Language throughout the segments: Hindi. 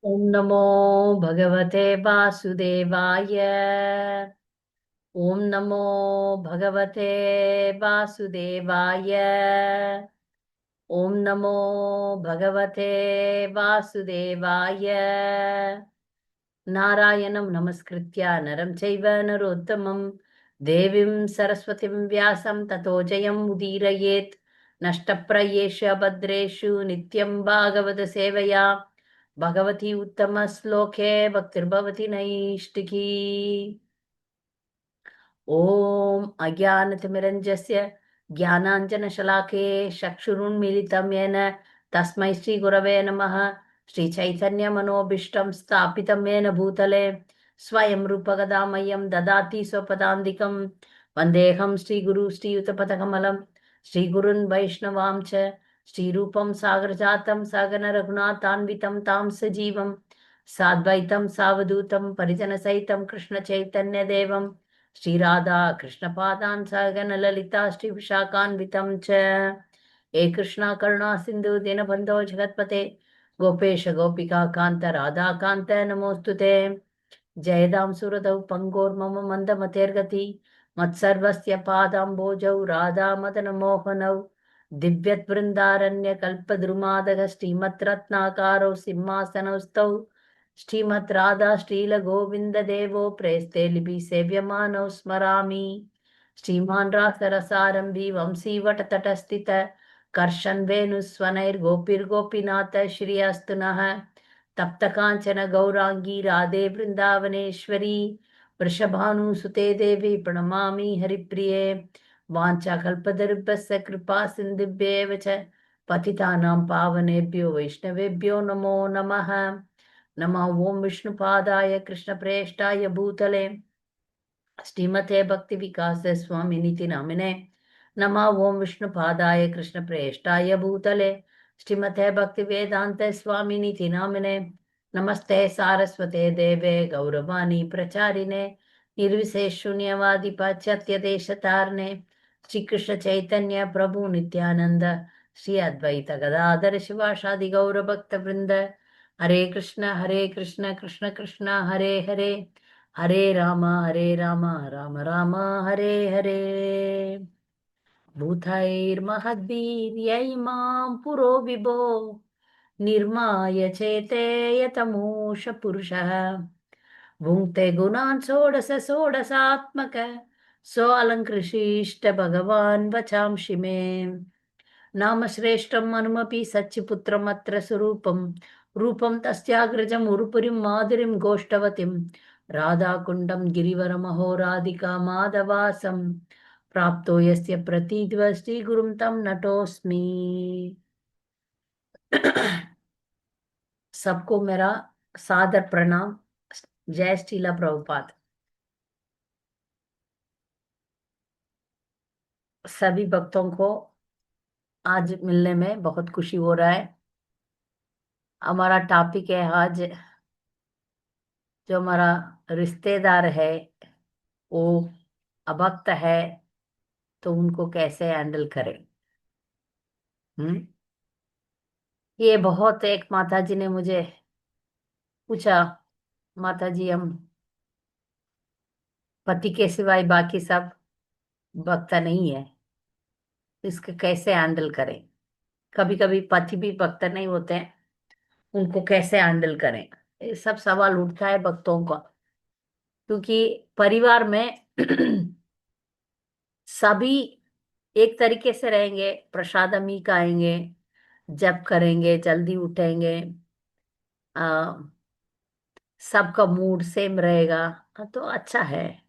ओम नमो भगवते वासुदेवाय। ओम नमो भगवते वासुदेवाय। ओम नमो भगवते वासुदेवाय। नारायणं नमस्कृत्य नरं चैव नरोत्तमं देवीं सरस्वतीं व्यासं ततो जयम् उदीरयेत्। नष्टप्रायेषु भद्रेषु नित्यं भागवत सेवया भगवती उत्तमश्लोके भक्तिर्भवति नैष्टिकी। ॐ अज्ञानतिमिरञ्जस्य ज्ञानाञ्जनशलाके चक्षुरुन्मीलितं येन तस्मै श्रीगुरवे नमः। श्रीचैतन्यमनोभीष्टं स्थापितं येन भूतले स्वयं रूपगदामह्यं ददाति स्वपदान्तिकं। वन्देऽहं श्रीगुरु श्रीयुतपथकमलं श्रीगुरुन् वैष्णवां च श्रीरूपं सागरजातं सगनरघुनाथान्वितं तां सजीवं साद्वैतं सावधूतं परिजनसहितं कृष्णचैतन्यदेवं श्रीराधा कृष्णपादान् सहगण ललिता श्री विशाखान्वितं च। हे कृष्णा करुणा सिंधु दीनबन्धो जगत्पते गोपेश गोपिका कान्त राधा कान्त नमोस्तुते। जयदां सुरतौ पङ्गोर्मम मन्दमतेर्गति मत्सर्वस्य पादाम्बोजौ राधा मदन मोहनौ दिव्यद्वृन्दारण्यकल्पद्रुमादः श्रीमद्रत्नाकारौ सिंहासनौ स्तौ श्रीमद् राधा श्रीलगोविन्ददेवो प्रेस्ते लिपि सेव्यमानौ स्मरामि। श्रीमान् रासरसारम्भी वंशीवटतटस्थित कर्षन् वेणुस्वनैर्गोपीर्गोपीनाथ श्री अस्तु नः। तप्त कांचन गौरांगी राधे वृंदावनेश्वरी वृषभानुसुते देवी प्रणमामि हरिप्रिये। वाञ्छाकल्पतरुभ्यश्च कृपा सिन्धुभ्येव च पतितानां पावनेभ्यो वैष्णवेभ्यो नमो नमः। नमः ओं विष्णुपादाय कृष्णप्रेष्ठाय भूतले श्रीमते भक्ति विकास स्वामिनिति नामिने। नमः ओं विष्णुपादाय कृष्णप्रेष्ठाय भूतले श्रीमते भक्ति वेदांत स्वामिनिति नामिने। नमस्ते सारस्वते देवे गौरवाणी प्रचारिणे निर्विशेष शून्यवादी पाश्चात्य देश तारणे। श्री कृष्ण चैतन्य प्रभु नित्यानंद श्री अद्वैत गदाधर शिवासादि गौर भक्त वृंद। हरे कृष्ण कृष्ण कृष्ण हरे हरे हरे राम राम राम हरे हरे। भूतैर्महद्भिर्यै मां पुरो विभो निर्माय चेते यतमूष पुरुषः भुङ्क्ते गुणान् षोडश षोडशात्मक सोऽलङ्कृशिष्ट भगवान् वचांसि मे। नाम श्रेष्ठम् अनुमपि सच्चिपुत्रमत्र स्वरूपं रूपं तस्याग्रजम् उरुपुरीं माधुरीं गोष्ठवतीं राधाकुण्डं गिरिवरमहो राधिका माधवासं प्राप्तो यस्य प्रतीद्व श्रीगुरुं तं नतोऽस्मि। सबको मेरा सादर प्रणाम। जय श्रीला प्रभुपाद। सभी भक्तों को आज मिलने में बहुत खुशी हो रहा है। हमारा टॉपिक है आज, जो हमारा रिश्तेदार है वो अभक्त है तो उनको कैसे हैंडल करें। हम्म। ये बहुत, एक माता जी ने मुझे पूछा, माता जी हम पति के सिवाय बाकी सब भक्त नहीं है, इसको कैसे हैंडल करें। कभी कभी पति भी भक्त नहीं होते हैं, उनको कैसे हैंडल करें। ये सब सवाल उठता है भक्तों का, क्योंकि परिवार में सभी एक तरीके से रहेंगे, प्रसादम ही खाएंगे, जप करेंगे, जल्दी उठेंगे, आ, सबका मूड सेम रहेगा तो अच्छा है,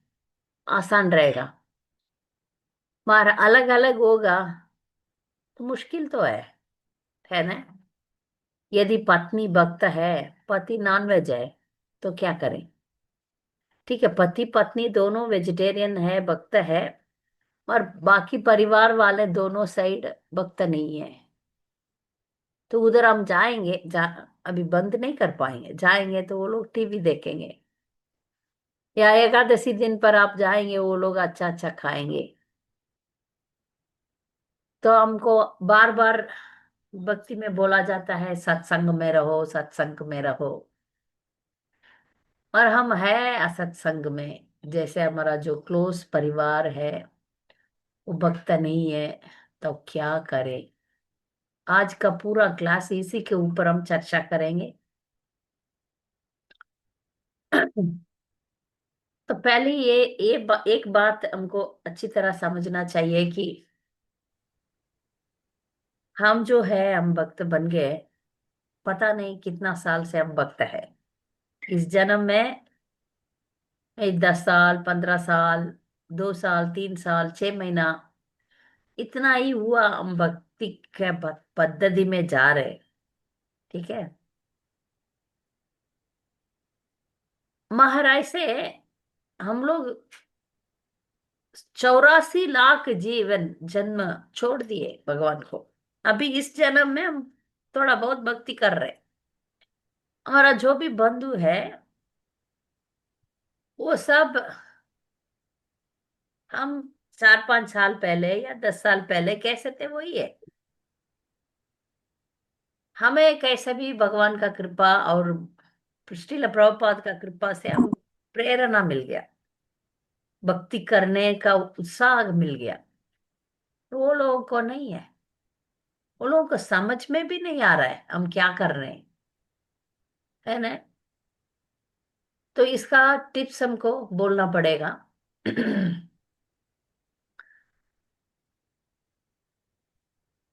आसान रहेगा। मगर अलग अलग होगा तो मुश्किल तो है ना। यदि पत्नी भक्त है, पति नॉनवेज है, तो क्या करें। ठीक है, पति पत्नी दोनों वेजिटेरियन है, भक्त है, और बाकी परिवार वाले दोनों साइड भक्त नहीं है, तो उधर हम जाएंगे अभी बंद नहीं कर पाएंगे। जाएंगे तो वो लोग टीवी देखेंगे, या एकादशी दिन पर आप जाएंगे वो लोग अच्छा अच्छा खाएंगे। तो हमको बार बार भक्ति में बोला जाता है, सत्संग में रहो, सत्संग में रहो। और हम है असत्संग में, जैसे हमारा जो क्लोज परिवार है वो भक्त नहीं है, तो क्या करें। आज का पूरा क्लास इसी के ऊपर हम चर्चा करेंगे। तो पहले एक बात हमको अच्छी तरह समझना चाहिए कि हम जो है हम भक्त बन गए, पता नहीं कितना साल से हम भक्त है। इस जन्म में 10 साल, 15 साल, 2 साल, 3 साल, 6 महीना, इतना ही हुआ हम भक्ति के पद्धति में जा रहे। ठीक है। महाराज से हम लोग 84 लाख जीवन जन्म छोड़ दिए भगवान को। अभी इस जन्म में हम थोड़ा बहुत भक्ति कर रहे। हमारा जो भी बंधु है वो सब हम 4-5 साल पहले या 10 साल पहले कैसे थे वही है। हमें कैसे भी भगवान का कृपा और श्रील प्रभुपाद का कृपा से हम प्रेरणा मिल गया, भक्ति करने का उत्साह मिल गया। तो वो लोगों को नहीं है, वो लोगों को समझ में भी नहीं आ रहा है हम क्या कर रहे हैं, है ना। तो इसका टिप्स हमको बोलना पड़ेगा।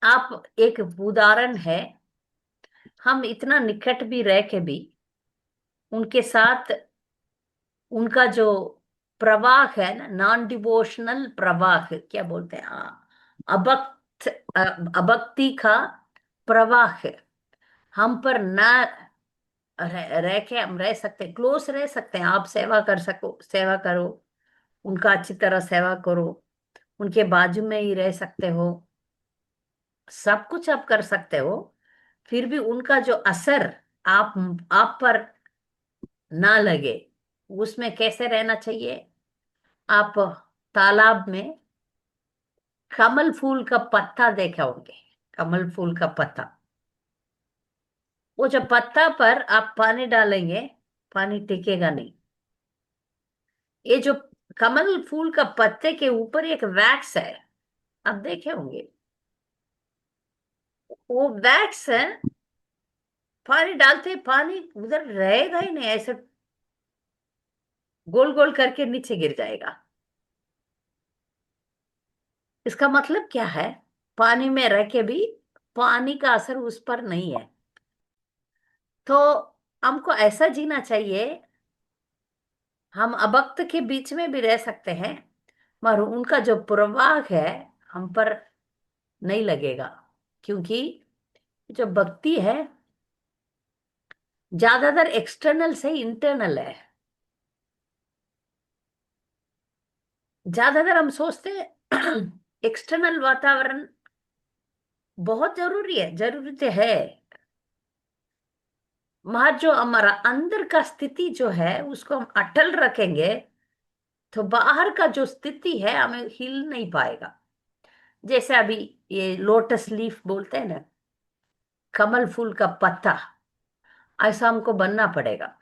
आप एक उदाहरण है, हम इतना निकट भी रह के भी उनके साथ उनका जो प्रवाह है ना, नॉन डिवोशनल प्रवाह क्या बोलते हैं, हाँ, अभक्त अभक्ति का प्रवाह है, हम पर ना रह के हम रह सकते, क्लोज रह सकते हैं। आप सेवा कर सको, सेवा करो, उनका अच्छी तरह सेवा करो, उनके बाजू में ही रह सकते हो, सब कुछ आप कर सकते हो। फिर भी उनका जो असर आप आप पर ना लगे, उसमें कैसे रहना चाहिए। आप तालाब में कमल फूल का पत्ता देखा होंगे, कमल फूल का पत्ता, वो जो पत्ता पर आप पानी डालेंगे, पानी टिकेगा नहीं। ये जो कमल फूल का पत्ते के ऊपर एक वैक्स है, आप देखे होंगे, वो वैक्स है, पानी डालते ही पानी उधर रहेगा ही नहीं, ऐसे गोल गोल करके नीचे गिर जाएगा। इसका मतलब क्या है, पानी में रह के भी पानी का असर उस पर नहीं है। तो हमको ऐसा जीना चाहिए, हम अभक्त के बीच में भी रह सकते हैं, मगर उनका जो प्रवाह है हम पर नहीं लगेगा। क्योंकि जो भक्ति है ज्यादातर एक्सटर्नल से इंटरनल है। ज्यादातर हम सोचते हैं एक्सटर्नल वातावरण बहुत जरूरी है, जरूरी तो है, मगर जो हमारा अंदर का स्थिति जो है उसको हम अटल रखेंगे तो बाहर का जो स्थिति है हमें हिल नहीं पाएगा। जैसे अभी ये लोटस लीफ बोलते हैं ना, कमल फूल का पत्ता, ऐसा हमको बनना पड़ेगा।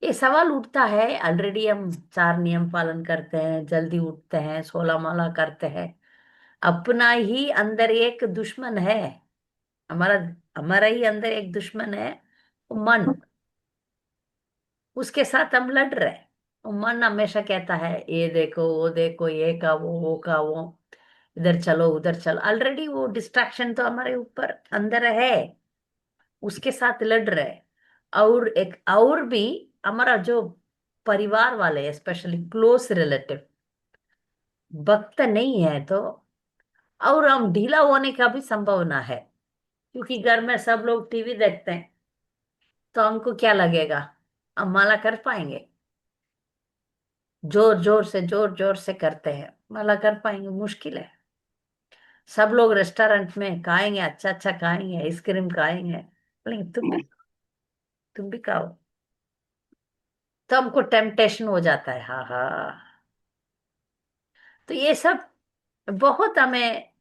ये सवाल उठता है, ऑलरेडी हम 4 नियम पालन करते हैं, जल्दी उठते हैं, 16 माला करते हैं, अपना ही अंदर एक दुश्मन है, हमारा हमारा ही अंदर एक दुश्मन है, वो मन, उसके साथ हम लड़ रहे हैं। वो मन हमेशा कहता है ये देखो वो देखो, ये का वो का वो, इधर चलो उधर चलो, ऑलरेडी वो डिस्ट्रैक्शन तो हमारे ऊपर अंदर है, उसके साथ लड़ रहे हैं। और एक और भी, हमारा जो परिवार वाले स्पेशली क्लोज रिलेटिव भक्त नहीं है तो और हम ढीला होने का भी संभावना है। क्योंकि घर में सब लोग टीवी देखते हैं तो हमको क्या लगेगा, हम माला कर पाएंगे, जोर जोर से करते हैं, माला कर पाएंगे, मुश्किल है। सब लोग रेस्टोरेंट में खाएंगे, अच्छा अच्छा खाएंगे, आइसक्रीम खाएंगे, बोलेंगे तुम भी खाओ, तो हमको टेम्पटेशन हो जाता है, हाँ हाँ। तो ये सब बहुत हमें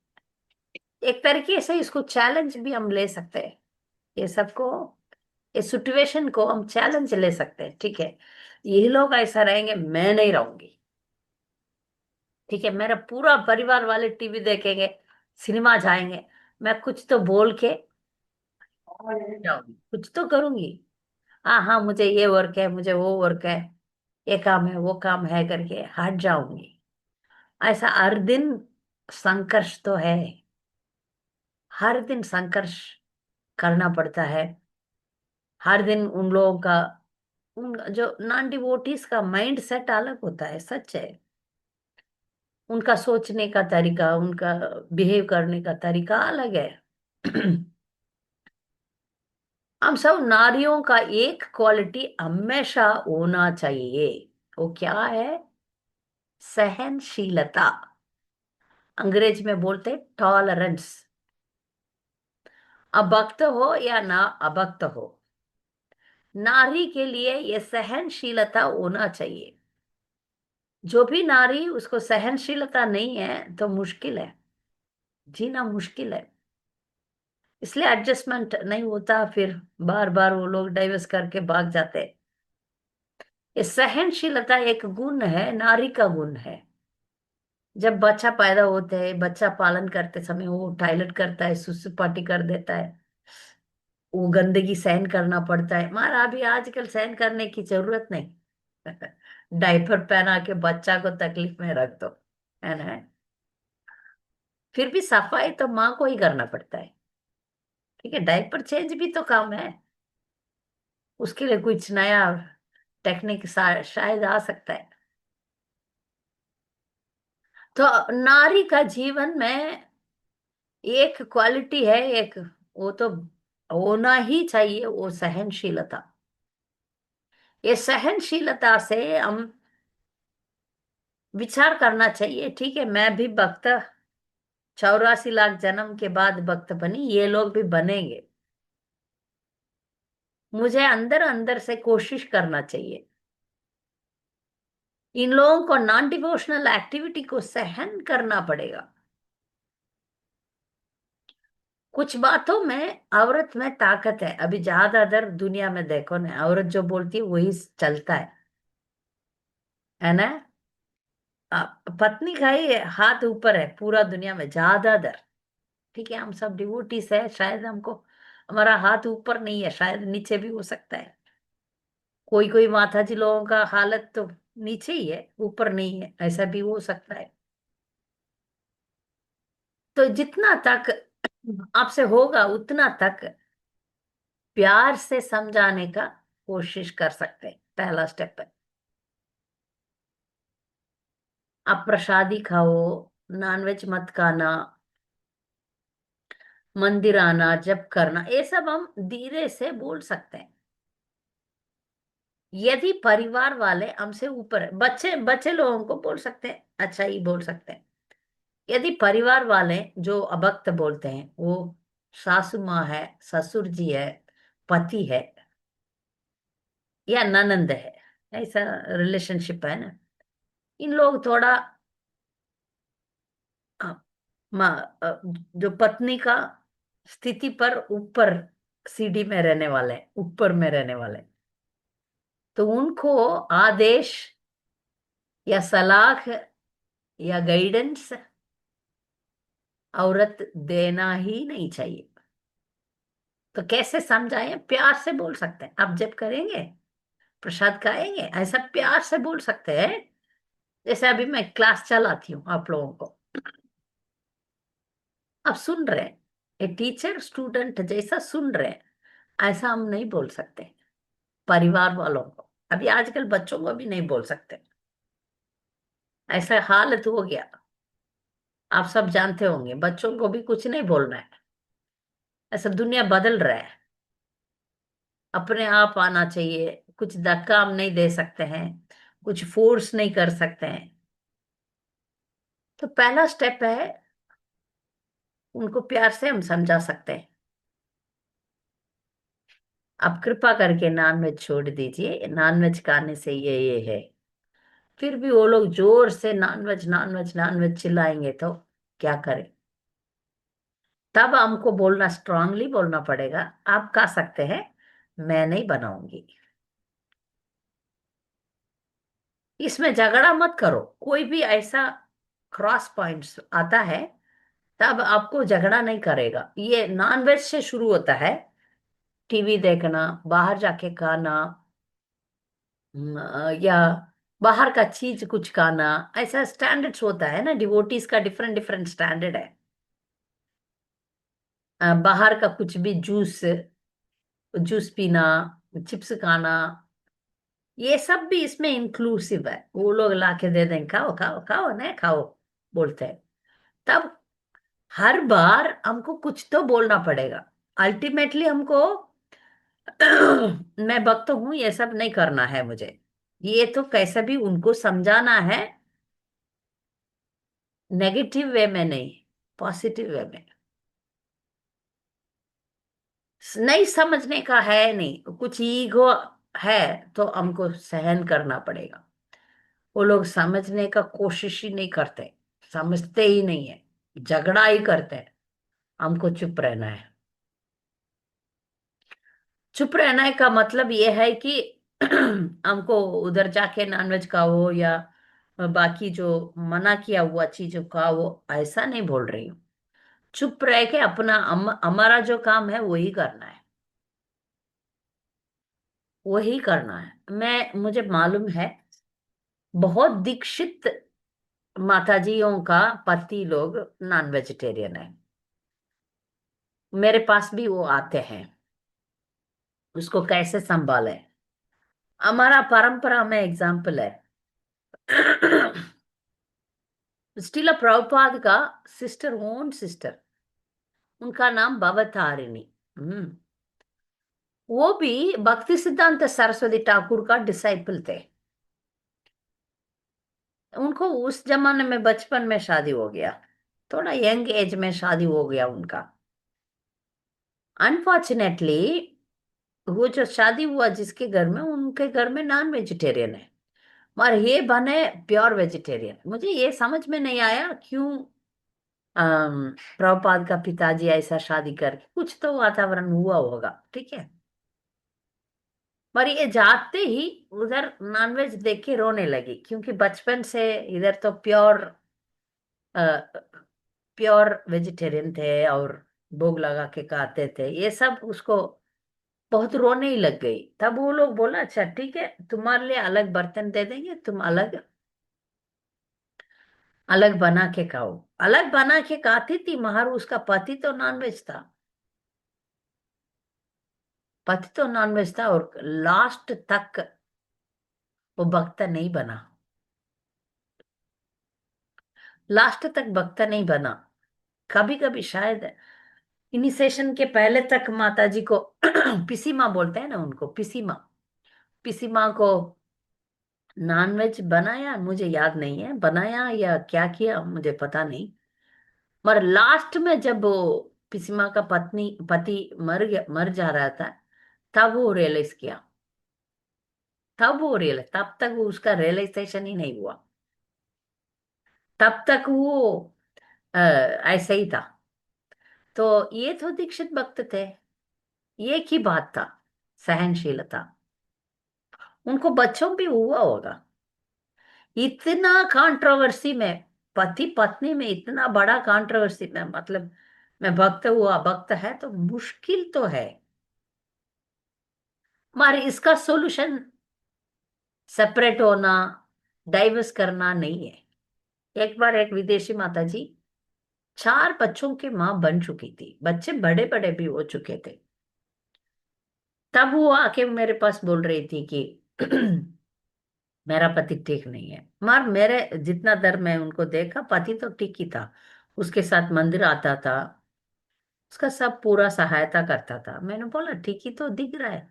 एक तरीके से इसको चैलेंज भी हम ले सकते हैं ये सबको। इस सिचुएशन को हम चैलेंज ले सकते हैं, ठीक है। ये लोग ऐसा रहेंगे, मैं नहीं रहूंगी, ठीक है। मेरा पूरा परिवार वाले टीवी देखेंगे, सिनेमा जाएंगे, मैं कुछ तो बोल के जाऊंगी, कुछ तो करूंगी। हाँ हाँ, मुझे ये वर्क है, मुझे वो वर्क है, ये काम है, वो काम है करके हट जाऊंगी। ऐसा हर दिन संघर्ष तो है, हर दिन संघर्ष करना पड़ता है। हर दिन उन लोगों का, उन जो नॉन डिवोटीज का माइंड सेट अलग होता है, सच है। उनका सोचने का तरीका, उनका बिहेव करने का तरीका अलग है। हम सब नारियों का एक क्वालिटी हमेशा होना चाहिए। वो क्या है? सहनशीलता। अंग्रेज में बोलते टॉलरेंस। अभक्त हो या ना अभक्त हो, नारी के लिए ये सहनशीलता होना चाहिए। जो भी नारी उसको सहनशीलता नहीं है तो मुश्किल है, जीना मुश्किल है। इसलिए एडजस्टमेंट नहीं होता, फिर बार बार वो लोग डाइवर्स करके भाग जाते हैं। ये सहनशीलता एक गुण है, नारी का गुण है। जब बच्चा पैदा होता है, बच्चा पालन करते समय वो टॉयलेट करता है, सुसु पाटी कर देता है, वो गंदगी सहन करना पड़ता है। मारा अभी आजकल सहन करने की जरूरत नहीं। डायपर पहना के बच्चा को तकलीफ में रख दो, है ना। फिर भी सफाई तो माँ को ही करना पड़ता है, ठीक है। डायपर चेंज भी तो काम है, उसके लिए कुछ नया टेक्निक शायद आ सकता है। तो नारी का जीवन में एक क्वालिटी है, एक, वो तो होना ही चाहिए, वो सहनशीलता। ये सहनशीलता से हम विचार करना चाहिए, ठीक है। मैं भी भक्त, 84 लाख जन्म के बाद भक्त बनी, ये लोग भी बनेंगे। मुझे अंदर अंदर से कोशिश करना चाहिए। इन लोगों को नॉन डिवोशनल एक्टिविटी को सहन करना पड़ेगा। कुछ बातों में औरत में ताकत है। अभी ज्यादातर दुनिया में देखो ना, औरत जो बोलती है वही चलता है ना। पत्नी का ही हाथ ऊपर है पूरा दुनिया में ज्यादातर, ठीक है। हम सब डिवोटीज है, शायद हमको हमारा हाथ ऊपर नहीं है, शायद नीचे भी हो सकता है। कोई कोई माता जी लोगों का हालत तो नीचे ही है, ऊपर नहीं है, ऐसा भी हो सकता है। तो जितना तक आपसे होगा उतना तक प्यार से समझाने का कोशिश कर सकते हैं, पहला स्टेप है। आप प्रसादी खाओ, नॉनवेज मत खाना, मंदिर आना, जप करना, ये सब हम धीरे से बोल सकते हैं। यदि परिवार वाले हमसे ऊपर है, बच्चे बच्चे लोगों को बोल सकते हैं, अच्छा ही बोल सकते हैं। यदि परिवार वाले जो अभक्त बोलते हैं, वो सासू माँ है, ससुर जी है, पति है, या ननंद है, ऐसा रिलेशनशिप है ना। इन लोग थोड़ा अ, जो पत्नी का स्थिति पर ऊपर सीढ़ी में रहने वाले हैं, ऊपर में रहने वाले, तो उनको आदेश या सलाह या गाइडेंस औरत देना ही नहीं चाहिए। तो कैसे समझाएं? प्यार से बोल सकते हैं, आप जब करेंगे, प्रसाद खाएंगे, ऐसा प्यार से बोल सकते हैं। जैसे अभी मैं क्लास चलाती हूँ आप लोगों को, आप सुन रहे हैं, ये टीचर स्टूडेंट जैसा सुन रहे हैं, ऐसा हम नहीं बोल सकते परिवार वालों को। अभी आजकल बच्चों को भी नहीं बोल सकते, ऐसा हालत हो गया। आप सब जानते होंगे, बच्चों को भी कुछ नहीं बोलना है, ऐसा दुनिया बदल रहा है। अपने आप आना चाहिए, कुछ धक्का हम नहीं दे सकते हैं, कुछ फोर्स नहीं कर सकते हैं। तो पहला स्टेप है, उनको प्यार से हम समझा सकते हैं, आप कृपा करके नॉनवेज छोड़ दीजिए, नॉनवेज खाने से ये है। फिर भी वो लोग जोर से नॉनवेज नॉनवेज नॉनवेज चिल्लाएंगे तो क्या करें? तब हमको बोलना, स्ट्रांगली बोलना पड़ेगा, आप खा सकते हैं, मैं नहीं बनाऊंगी। इसमें झगड़ा मत करो। कोई भी ऐसा क्रॉस पॉइंट्स आता है, तब आपको झगड़ा नहीं करेगा। ये नॉनवेज से शुरू होता है। टीवी देखना, बाहर जाके खाना, या बाहर का चीज कुछ खाना, ऐसा स्टैंडर्ड्स होता है ना। डिवोटीज का डिफरेंट डिफरेंट स्टैंडर्ड है। बाहर का कुछ भी जूस जूस पीना, चिप्स खाना, ये सब भी इसमें इंक्लूसिव है। वो लोग ला के दे देंगे, खाओ खाओ खाओ, नहीं खाओ बोलते हैं। तब हर बार हमको कुछ तो बोलना पड़ेगा। अल्टीमेटली हमको मैं भक्त हूं, ये सब नहीं करना है मुझे। ये तो कैसे भी उनको समझाना है। नेगेटिव वे में नहीं, पॉजिटिव वे में। नहीं समझने का है, नहीं कुछ ईगो है तो हमको सहन करना पड़ेगा। वो लोग समझने का कोशिश ही नहीं करते, समझते ही नहीं है, झगड़ा ही करते हैं। हमको चुप रहना है। चुप रहने का मतलब ये है कि हमको उधर जाके नॉनवेज खाओ या बाकी जो मना किया हुआ चीजों खाओ, ऐसा नहीं बोल रही हूँ। चुप रह के अपना हमारा जो काम है वही करना है। वही करना है। मैं मुझे मालूम है, बहुत दीक्षित माताजियों का पति लोग नॉन वेजिटेरियन है। मेरे पास भी वो आते हैं। उसको कैसे संभाले, हमारा परंपरा में एग्जाम्पल है। स्टीला प्रभुपाद का सिस्टर, ओन सिस्टर, उनका नाम भवतारिणी। हम्म। वो भी भक्ति सिद्धांत सरस्वती ठाकुर का डिसाइपल थे। उनको उस जमाने में बचपन में शादी हो गया, थोड़ा यंग एज में शादी हो गया उनका। अनफॉर्चुनेटली वो जो शादी हुआ जिसके घर में, उनके घर में नॉन वेजिटेरियन है। मगर ये बने प्योर वेजिटेरियन। मुझे ये समझ में नहीं आया क्यों प्रभुपाद का पिताजी ऐसा शादी करके, कुछ तो वातावरण हुआ होगा, ठीक है। पर ये जाते ही उधर नॉनवेज देख के रोने लगी, क्योंकि बचपन से इधर तो प्योर वेजिटेरियन थे और भोग लगा के खाते थे ये सब। उसको बहुत रोने ही लग गई। तब वो लोग बोला अच्छा ठीक है, तुम्हारे लिए अलग बर्तन दे देंगे, तुम अलग अलग बना के खाओ। अलग बना के खाती थी, मगर उसका पति तो नॉनवेज था। पति तो नॉनवेज था और लास्ट तक वो भक्त नहीं बना। लास्ट तक भक्त नहीं बना। कभी कभी शायद इनिशिएशन के पहले तक माता जी को पिसी माँ बोलते हैं ना, उनको पिसी माँ, पिसी माँ को नॉनवेज बनाया, मुझे याद नहीं है बनाया या क्या किया, मुझे पता नहीं। मगर लास्ट में जब वो पिसी माँ का पति मर गया, मर जा रहा था, तब वो रियलाइज किया। तब तक वो उसका रियलाइजेशन ही नहीं हुआ। तब तक वो ऐसे ही था। तो ये तो दीक्षित भक्त थे। एक ही बात था, सहनशीलता। उनको बच्चों भी हुआ होगा। इतना कंट्रोवर्सी में, पति पत्नी में इतना बड़ा कंट्रोवर्सी में, मतलब मैं भक्त हुआ, भक्त है तो मुश्किल तो है। मगर इसका सॉल्यूशन सेपरेट होना, डाइवर्स करना नहीं है। एक बार एक विदेशी माता जी 4 बच्चों की माँ बन चुकी थी, बच्चे बड़े बड़े भी हो चुके थे। तब वो आके मेरे पास बोल रही थी कि मेरा पति ठीक नहीं है। मगर मेरे जितना दर मैं उनको देखा, पति तो ठीक ही था। उसके साथ मंदिर आता था, उसका सब पूरा सहायता करता था। मैंने बोला ठीक ही तो दिख रहा है,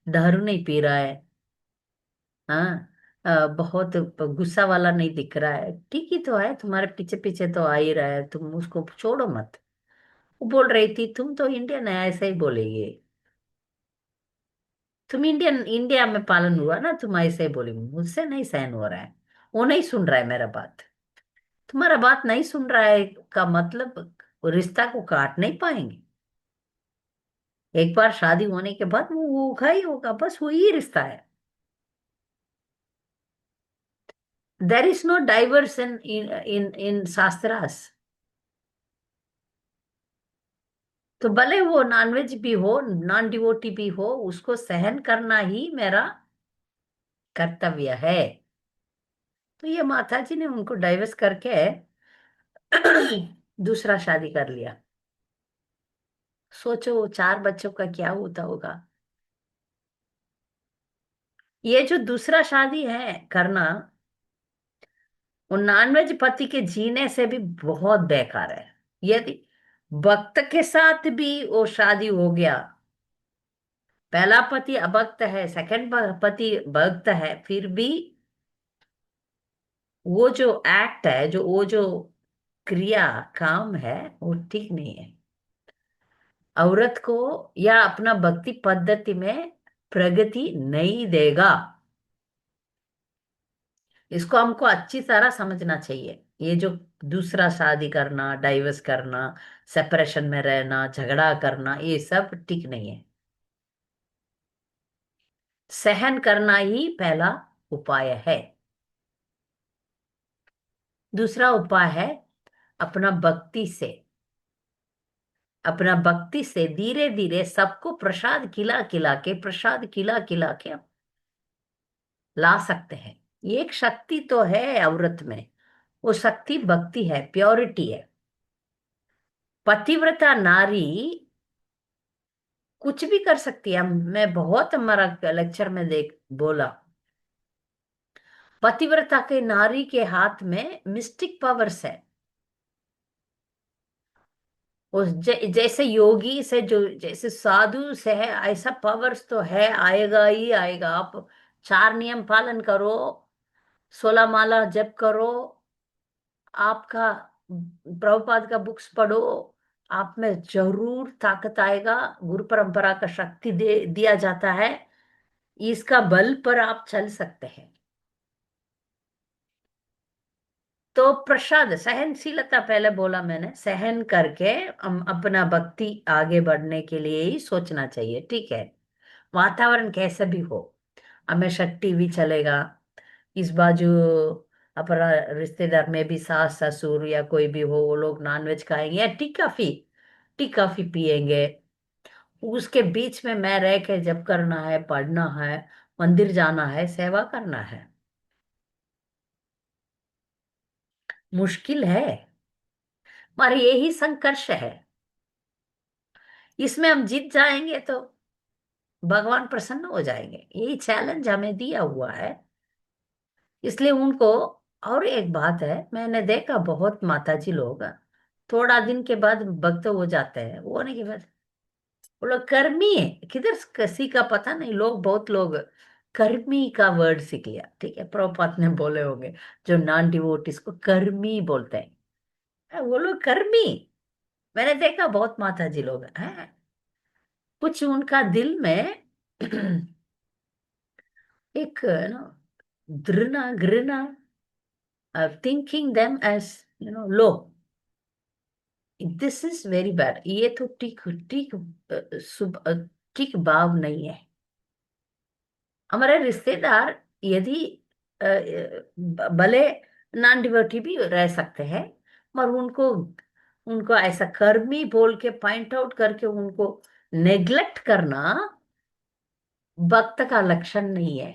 दारू नहीं पी रहा है, हाँ, बहुत गुस्सा वाला नहीं दिख रहा है, ठीक ही तो है, तुम्हारे पीछे पीछे तो आ ही रहा है, तुम उसको छोड़ो मत। वो बोल रही थी तुम तो इंडियन है, ऐसे ही बोलेगी। तुम इंडियन, इंडिया में पालन हुआ ना, तुम ऐसे ही बोलेगी। मुझसे नहीं सहन हो रहा है, वो नहीं सुन रहा है मेरा बात। तुम्हारा बात नहीं सुन रहा है का मतलब रिश्ता को काट नहीं पाएंगे। एक बार शादी होने के बाद वो होगा ही होगा, बस वही रिश्ता है। देर इज नो डाइवर्स इन शास्त्रास। तो भले वो नॉनवेज भी हो, नॉन डिवोटी भी हो, उसको सहन करना ही मेरा कर्तव्य है। तो ये माता जी ने उनको डाइवर्स करके दूसरा शादी कर लिया। सोचो वो 4 बच्चों का क्या होता होगा। ये जो दूसरा शादी है करना, वो नॉनवेज पति के जीने से भी बहुत बेकार है। यदि भक्त के साथ भी वो शादी हो गया, पहला पति अभक्त है, सेकंड पति भक्त है, फिर भी वो जो एक्ट है, जो वो जो क्रिया, काम है, वो ठीक नहीं है। औरत को या अपना भक्ति पद्धति में प्रगति नहीं देगा। इसको हमको अच्छी तरह समझना चाहिए। ये जो दूसरा शादी करना, डाइवर्स करना, सेपरेशन में रहना, झगड़ा करना, ये सब ठीक नहीं है। सहन करना ही पहला उपाय है। दूसरा उपाय है अपना भक्ति से, अपना भक्ति से धीरे धीरे सबको प्रसाद खिला खिला के, प्रसाद खिला खिला के ला सकते हैं। ये एक शक्ति तो है औरत में। वो शक्ति भक्ति है, प्योरिटी है। पतिव्रता नारी कुछ भी कर सकती है। मैं बहुत हमारा लेक्चर में देख बोला, पतिव्रता के नारी के हाथ में मिस्टिक पावर्स है। उस जैसे योगी से, जो जैसे साधु से है, ऐसा पावर्स तो है, आएगा ही आएगा। आप 4 नियम पालन करो, 16 माला जप करो, आपका प्रभुपाद का बुक्स पढ़ो, आप में जरूर ताकत आएगा। गुरु परंपरा का शक्ति दे दिया जाता है। इसका बल पर आप चल सकते हैं। तो प्रसाद, सहनशीलता पहले बोला मैंने, सहन करके हम अपना भक्ति आगे बढ़ने के लिए ही सोचना चाहिए, ठीक है। वातावरण कैसे भी हो, हमेशा टीवी चलेगा, इस बाजू अपना रिश्तेदार में भी सास ससुर या कोई भी हो, वो लोग नॉनवेज खाएंगे या टी कॉफी पिएंगे। उसके बीच में मैं रह के जब करना है, पढ़ना है, मंदिर जाना है, सेवा करना है। मुश्किल है, पर यही संघर्ष है। इसमें हम जीत जाएंगे तो भगवान प्रसन्न हो जाएंगे। यही चैलेंज हमें दिया हुआ है, इसलिए उनको। और एक बात है, मैंने देखा बहुत माताजी लोग थोड़ा दिन के बाद भक्त हो जाते हैं। वो होने के बाद वो लोग कर्मी है, किधर किसी का पता नहीं। लोग, बहुत लोग कर्मी का वर्ड सीख लिया, ठीक है। प्रभुपाद ने बोले होंगे जो नॉन डिवोटीज को कर्मी बोलते हैं, वो लोग कर्मी। मैंने देखा बहुत माताजी लोग हैं, कुछ उनका दिल में एक ना घृणा, thinking them as low. This is very bad. ये तो ठीक ठीक ठीक भाव नहीं है। हमारे रिश्तेदार यदि भले नॉन डिवोटी भी रह सकते हैं, पर उनको उनको ऐसा कर्मी बोल के पॉइंट आउट करके उनको नेग्लेक्ट करना भक्त का लक्षण नहीं है,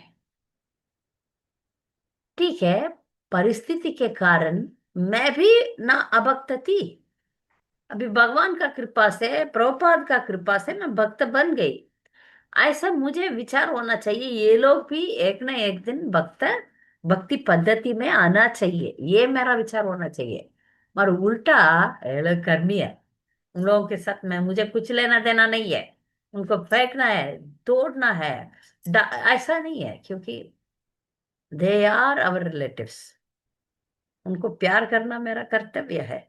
ठीक है। परिस्थिति के कारण मैं भी ना अभक्त थी, अभी भगवान का कृपा से, प्रभुपाद का कृपा से मैं भक्त बन गई। ऐसा मुझे विचार होना चाहिए, ये लोग भी एक ना एक दिन भक्ति पद्धति में आना चाहिए, ये मेरा विचार होना चाहिए। और उल्टा ये लोग कर्मी है, उन लोगों के साथ में मुझे कुछ लेना देना नहीं है। उनको फेंकना है, तोड़ना है, ऐसा नहीं है, क्योंकि दे आर अवर रिलेटिव्स। उनको प्यार करना मेरा कर्तव्य है।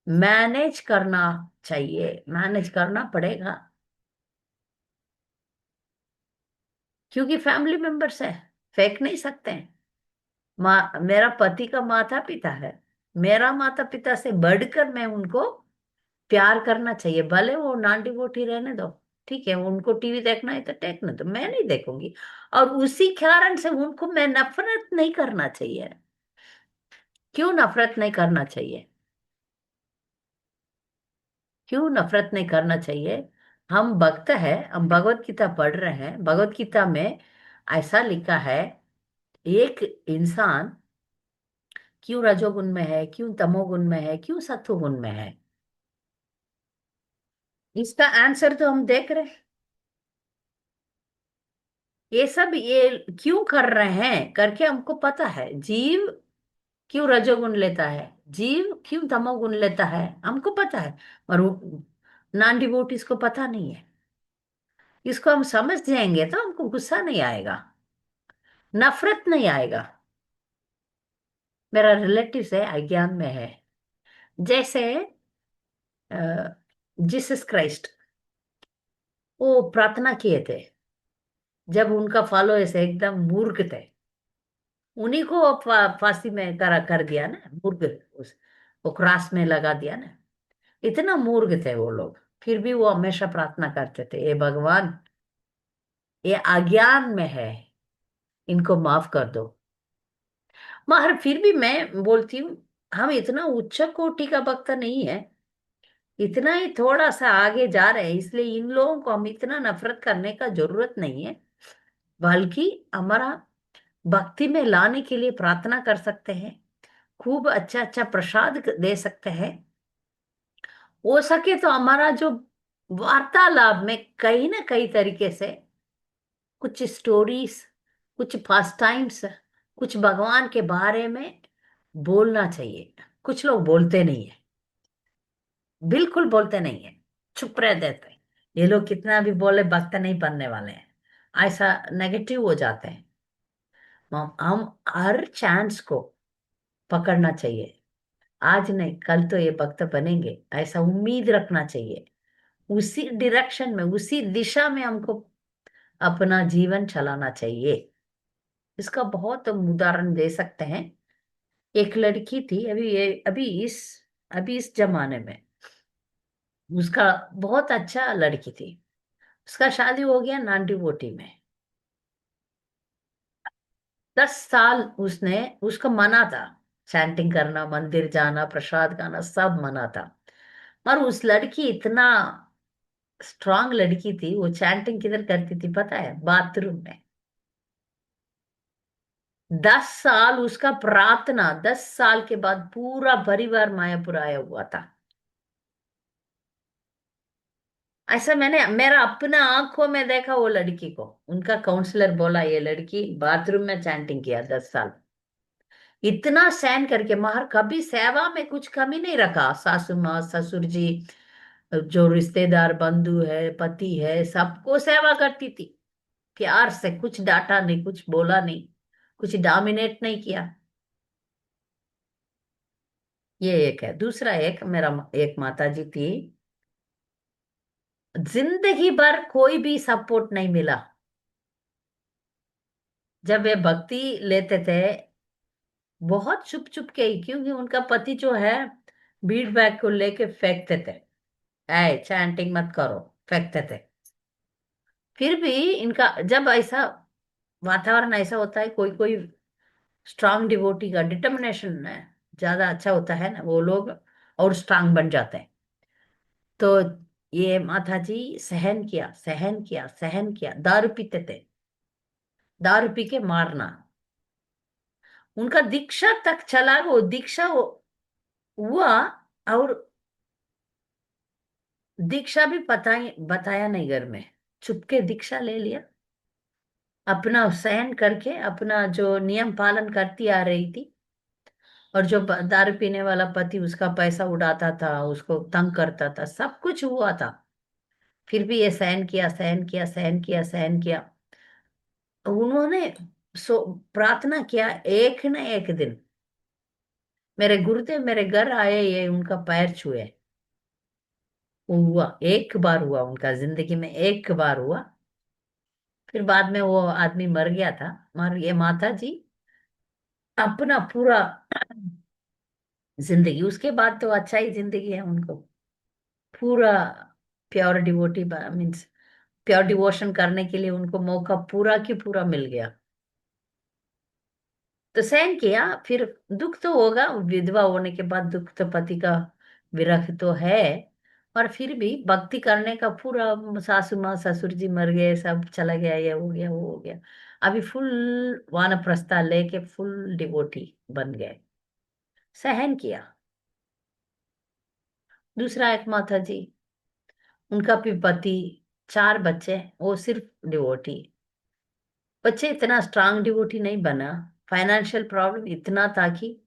मैनेज करना चाहिए, मैनेज करना पड़ेगा, क्योंकि फैमिली मेंबर्स है, फेंक नहीं सकते हैं। मेरा पति का माता पिता है, मेरा माता पिता से बढ़कर मैं उनको प्यार करना चाहिए, भले वो नाटी बोटी रहने दो। ठीक है, उनको टीवी देखना है तो देखने दो, मैं नहीं देखूंगी। और उसी कारण से उनको मैं नफरत नहीं करना चाहिए। क्यों नफरत नहीं करना चाहिए? क्यों नफरत नहीं करना चाहिए? हम भक्त है, हम भगवत गीता पढ़ रहे हैं, भगवत गीता में ऐसा लिखा है, एक इंसान क्यों रजोगुण में है, क्यों तमोगुण में है, क्यों सत्वगुण में है, इसका आंसर तो हम देख रहे हैं। ये सब ये क्यों कर रहे हैं करके हमको पता है। जीव क्यों रजोगुण लेता है, जीव क्यों तमोगुण लेता है, हमको पता है। और नॉन डिवोटीज को पता नहीं है। इसको हम समझ जाएंगे तो हमको गुस्सा नहीं आएगा, नफरत नहीं आएगा। मेरा रिलेटिव है, अज्ञान में है। जैसे जीसस क्राइस्ट, वो प्रार्थना किए थे जब उनका फॉलोअर्स एकदम मूर्ख थे, उन्हीं को फांसी में करा कर दिया ना, मूर्ख। उस वो क्रॉस में लगा दिया ना। इतना मूर्ख थे वो लोग, फिर भी वो हमेशा प्रार्थना करते थे, हे भगवान, ये अज्ञान में है, इनको माफ कर दो। मगर फिर भी मैं बोलती हूँ, हम इतना उच्च कोटि का भक्त नहीं है, इतना ही थोड़ा सा आगे जा रहे हैं, इसलिए इन लोगों को हम इतना नफरत करने का जरूरत नहीं है। बल्कि हमारा भक्ति में लाने के लिए प्रार्थना कर सकते हैं, खूब अच्छा अच्छा प्रसाद दे सकते हैं। हो सके तो हमारा जो वार्तालाप में कहीं ना कहीं तरीके से कुछ स्टोरीज, कुछ पास टाइम्स, कुछ भगवान के बारे में बोलना चाहिए। कुछ लोग बोलते नहीं है, बिल्कुल बोलते नहीं है, चुप रह देते हैं। ये लोग कितना भी बोले भक्त नहीं बनने वाले हैं, ऐसा नेगेटिव हो जाते हैं। हम हर चांस को पकड़ना चाहिए। आज नहीं कल तो ये भक्त बनेंगे, ऐसा उम्मीद रखना चाहिए। उसी डायरेक्शन में, उसी दिशा में हमको अपना जीवन चलाना चाहिए। इसका बहुत हम उदाहरण दे सकते हैं। एक लड़की थी, अभी इस जमाने में, उसका बहुत अच्छा लड़की थी, उसका शादी हो गया नानटी वोटी में। 10 साल उसने, उसका मना था चैंटिंग करना, मंदिर जाना, प्रसाद खाना, सब मना था। और उस लड़की इतना स्ट्रांग लड़की थी, वो चैंटिंग किधर करती थी पता है? बाथरूम में। 10 साल उसका प्रार्थना, 10 साल के बाद पूरा परिवार मायापुर आया हुआ था। ऐसा मैंने मेरा अपना आंखों में देखा वो लड़की को। उनका काउंसलर बोला ये लड़की बाथरूम में चैंटिंग किया 10 साल, इतना सहन करके। मगर कभी सेवा में कुछ कमी नहीं रखा। सासू माँ, ससुर जी, जो रिश्तेदार बंधु है, पति है, सबको सेवा करती थी प्यार से, कुछ डांटा नहीं, कुछ बोला नहीं, कुछ डोमिनेट नहीं किया। ये एक है। दूसरा एक, मेरा एक माता जी थी, जिंदगी भर कोई भी सपोर्ट नहीं मिला। जब वे भक्ति लेते थे, बहुत चुप चुप के ही, क्योंकि उनका पति जो है बीट बैग को लेके फेंकते थे, ऐ चैंटिंग मत करो, फेंकते थे। फिर भी इनका जब ऐसा वातावरण ऐसा होता है, कोई कोई स्ट्रांग डिवोटी का डिटर्मिनेशन है, ज्यादा अच्छा होता है ना, वो लोग और स्ट्रांग बन जाते हैं। तो ये माता जी सहन किया, सहन किया, सहन किया। दारू पीते थे, दारू पी के मारना। उनका दीक्षा तक चला, वो दीक्षा हुआ। और दीक्षा भी बताया नहीं घर में, चुपके दीक्षा ले लिया, अपना सहन करके, अपना जो नियम पालन करती आ रही थी। और जो दारू पीने वाला पति उसका पैसा उड़ाता था, उसको तंग करता था, सब कुछ हुआ था। फिर भी ये सहन किया, सहन किया, सहन किया, सहन किया। उन्होंने सो प्रार्थना किया, एक न एक दिन मेरे गुरुदेव मेरे घर आए, ये उनका पैर छुए। वो हुआ, एक बार हुआ उनका जिंदगी में, एक बार हुआ। फिर बाद में वो आदमी मर गया था। मगर ये माता जी अपना पूरा जिंदगी, उसके बाद तो अच्छा ही जिंदगी है उनको। पूरा pure devotee means pure devotion करने के लिए उनको मौका पूरा की पूरा मिल गया। तो सहन किया। फिर दुख तो होगा, विधवा होने के बाद दुख तो पति का विरह तो है। और फिर भी भक्ति करने का पूरा, सासू माँ ससुर जी मर गए, सब चला गया, ये हो गया वो हो गया, अभी फुल वानप्रस्था लेके फुल डिवोटी बन गए। सहन किया। दूसरा एक माता जी, उनका भी पति, चार बच्चे, वो सिर्फ डिवोटी। बच्चे इतना स्ट्रांग डिवोटी नहीं बना, फाइनेंशियल प्रॉब्लम इतना था कि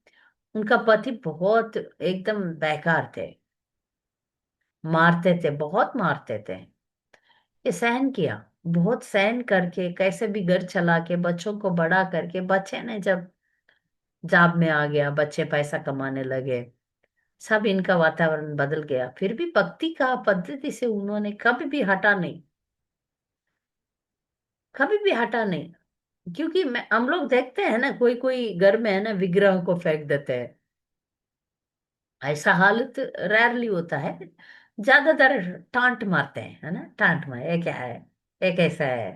उनका पति बहुत एकदम बेकार थे, मारते थे, बहुत मारते थे। ये सहन किया, बहुत सहन करके कैसे भी घर चला के बच्चों को बड़ा करके, बच्चे ने जब जॉब में आ गया, बच्चे पैसा कमाने लगे, सब इनका वातावरण बदल गया। फिर भी भक्ति का पद्धति से उन्होंने कभी भी हटा नहीं, कभी भी हटा नहीं। क्योंकि मैं हम लोग देखते हैं ना, कोई कोई घर में है ना विग्रह को फेंक देते हैं, ऐसा हालत रेयरली होता है। ज्यादातर टांट मारते हैं, है ना, टांट मार, ये क्या है, ये कैसा है।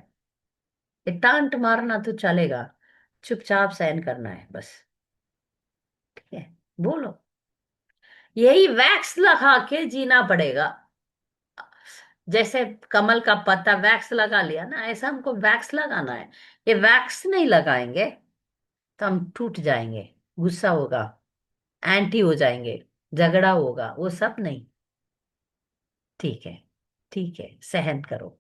ये टांट मारना तो चलेगा, चुपचाप सहन करना है बस। ठीक है, बोलो। यही वैक्स लगा के जीना पड़ेगा। जैसे कमल का पत्ता वैक्स लगा लिया ना, ऐसा हमको वैक्स लगाना है। ये वैक्स नहीं लगाएंगे तो हम टूट जाएंगे, गुस्सा होगा, एंटी हो जाएंगे, झगड़ा होगा, वो सब नहीं। ठीक है, ठीक है, सहन करो।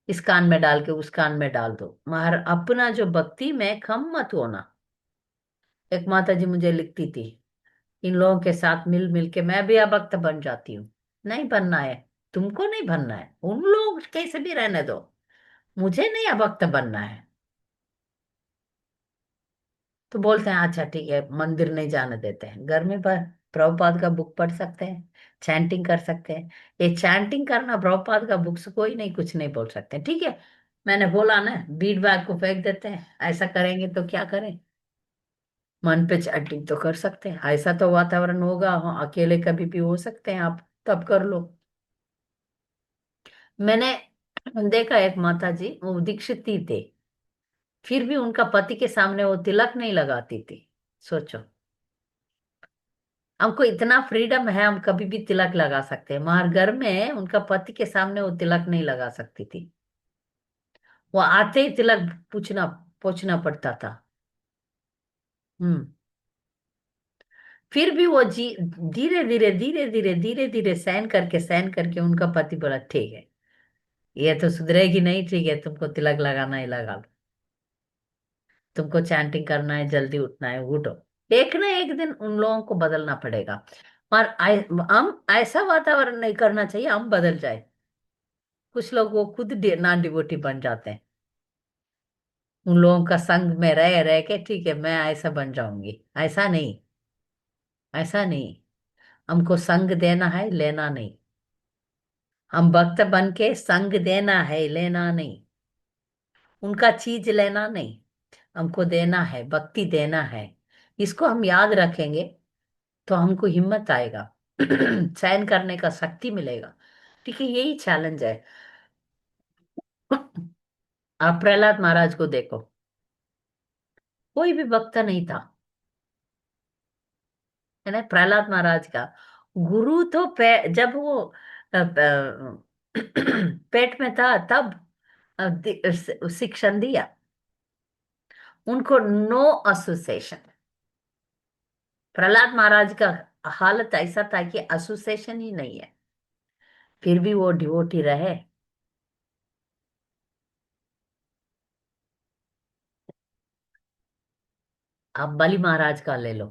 इस कान में डाल के उस कान में डाल दो, मगर अपना जो भक्ति में खम मत होना। एक माता जी मुझे लिखती थी, इन लोगों के साथ मिल मिल के मैं भी अभक्त बन जाती हूँ। नहीं बनना है, तुमको नहीं बनना है, उन लोग कैसे भी रहने दो, मुझे नहीं अभक्त बनना है। तो बोलते हैं अच्छा ठीक है, मंदिर नहीं जाने देते हैं, घर में पर प्रभुपाद का बुक पढ़ सकते हैं, चैंटिंग कर सकते हैं। ये चैंटिंग करना, प्रभुपाद का बुक से कोई नहीं, कुछ नहीं बोल सकते, ठीक है। मैंने बोला ना, बीट बैग को फेंक देते हैं, ऐसा करेंगे तो क्या करें। मन पे चैंटिंग तो कर सकते हैं, ऐसा तो वातावरण होगा, हाँ, अकेले कभी भी हो सकते हैं आप, तब कर लो। मैंने देखा एक माता जी, वो दीक्षित ही थे, फिर भी उनका पति के सामने वो तिलक नहीं लगाती थी। सोचो, हमको इतना फ्रीडम है, हम कभी भी तिलक लगा सकते हैं, मगर घर में उनका पति के सामने वो तिलक नहीं लगा सकती थी। वो आते ही तिलक पूछना पूछना पड़ता था। हम्म। फिर भी वो जी धीरे धीरे धीरे धीरे धीरे धीरे सहन करके उनका पति बोला ठीक है, ये तो सुधरेगी नहीं, ठीक है, तुमको तिलक लगाना ही लगा लो, तुमको चैंटिंग करना है, जल्दी उठना है, उठो। एक ना एक दिन उन लोगों को बदलना पड़ेगा। और हम ऐसा वातावरण नहीं करना चाहिए हम बदल जाए। कुछ लोग वो खुद नॉन डिवोटी बन जाते हैं, उन लोगों का संग में रह रह के, ठीक है मैं ऐसा बन जाऊंगी, ऐसा नहीं, ऐसा नहीं। हमको संग देना है, लेना नहीं। हम भक्त बन के संग देना है, लेना नहीं। उनका चीज लेना नहीं, हमको देना है, भक्ति देना है। इसको हम याद रखेंगे तो हमको हिम्मत आएगा, सहन करने का शक्ति मिलेगा। ठीक है, यही चैलेंज है। आप प्रहलाद महाराज को देखो, कोई भी भक्त नहीं था, है ना। प्रहलाद महाराज का गुरु तो जब वो पेट में था तब शिक्षण दिया उनको, नो एसोसिएशन। प्रहलाद महाराज का हालत ऐसा था कि एसोसिएशन ही नहीं है, फिर भी वो डिवोटी रहे। आप बलि महाराज का ले लो,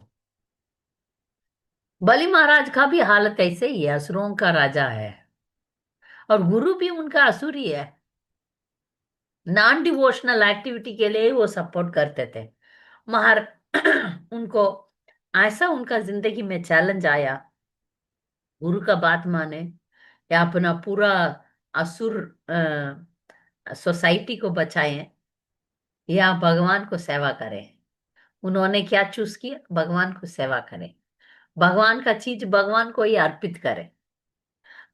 बलि महाराज का भी हालत ऐसे ही है, असुरों का राजा है, और गुरु भी उनका असुर ही है। नॉन डिवोशनल एक्टिविटी के लिए वो सपोर्ट करते थे, मगर उनको ऐसा उनका जिंदगी में चैलेंज आया, गुरु का बात माने या अपना पूरा असुर सोसाइटी को बचाएं, या भगवान को सेवा करें। उन्होंने क्या चूज किया, भगवान को सेवा करें, भगवान का चीज भगवान को ही अर्पित करें।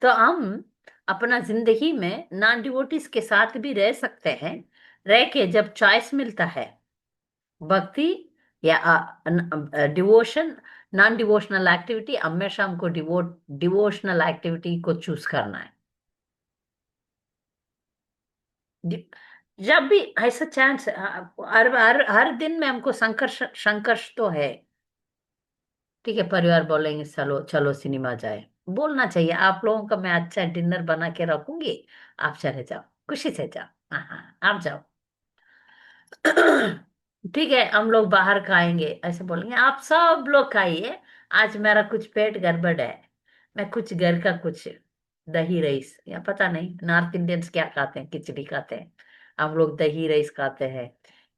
तो हम अपना जिंदगी में नॉन डिवोटीज के साथ भी रह सकते हैं। रह के जब चॉइस मिलता है, भक्ति या डिवोशन, नॉन डिवोशनल एक्टिविटी, हमेशा हमको डिवोशनल एक्टिविटी को चूज करना है। दि- जब भी ऐसा चांस, हर दिन में हमको संघर्ष संघर्ष तो है। ठीक है, परिवार बोलेंगे चलो चलो सिनेमा जाए, बोलना चाहिए आप लोगों का, मैं अच्छा डिनर बना के रखूंगी, आप चले जाओ, खुशी से जाओ, हाँ हाँ आप जाओ। ठीक है, हम लोग बाहर खाएंगे, ऐसे बोलेंगे आप सब लोग खाइए, आज मेरा कुछ पेट गड़बड़ है, मैं कुछ घर का कुछ दही राइस, या पता नहीं नॉर्थ इंडियंस क्या खाते हैं, खिचड़ी खाते हैं, हम लोग दही राइस खाते हैं,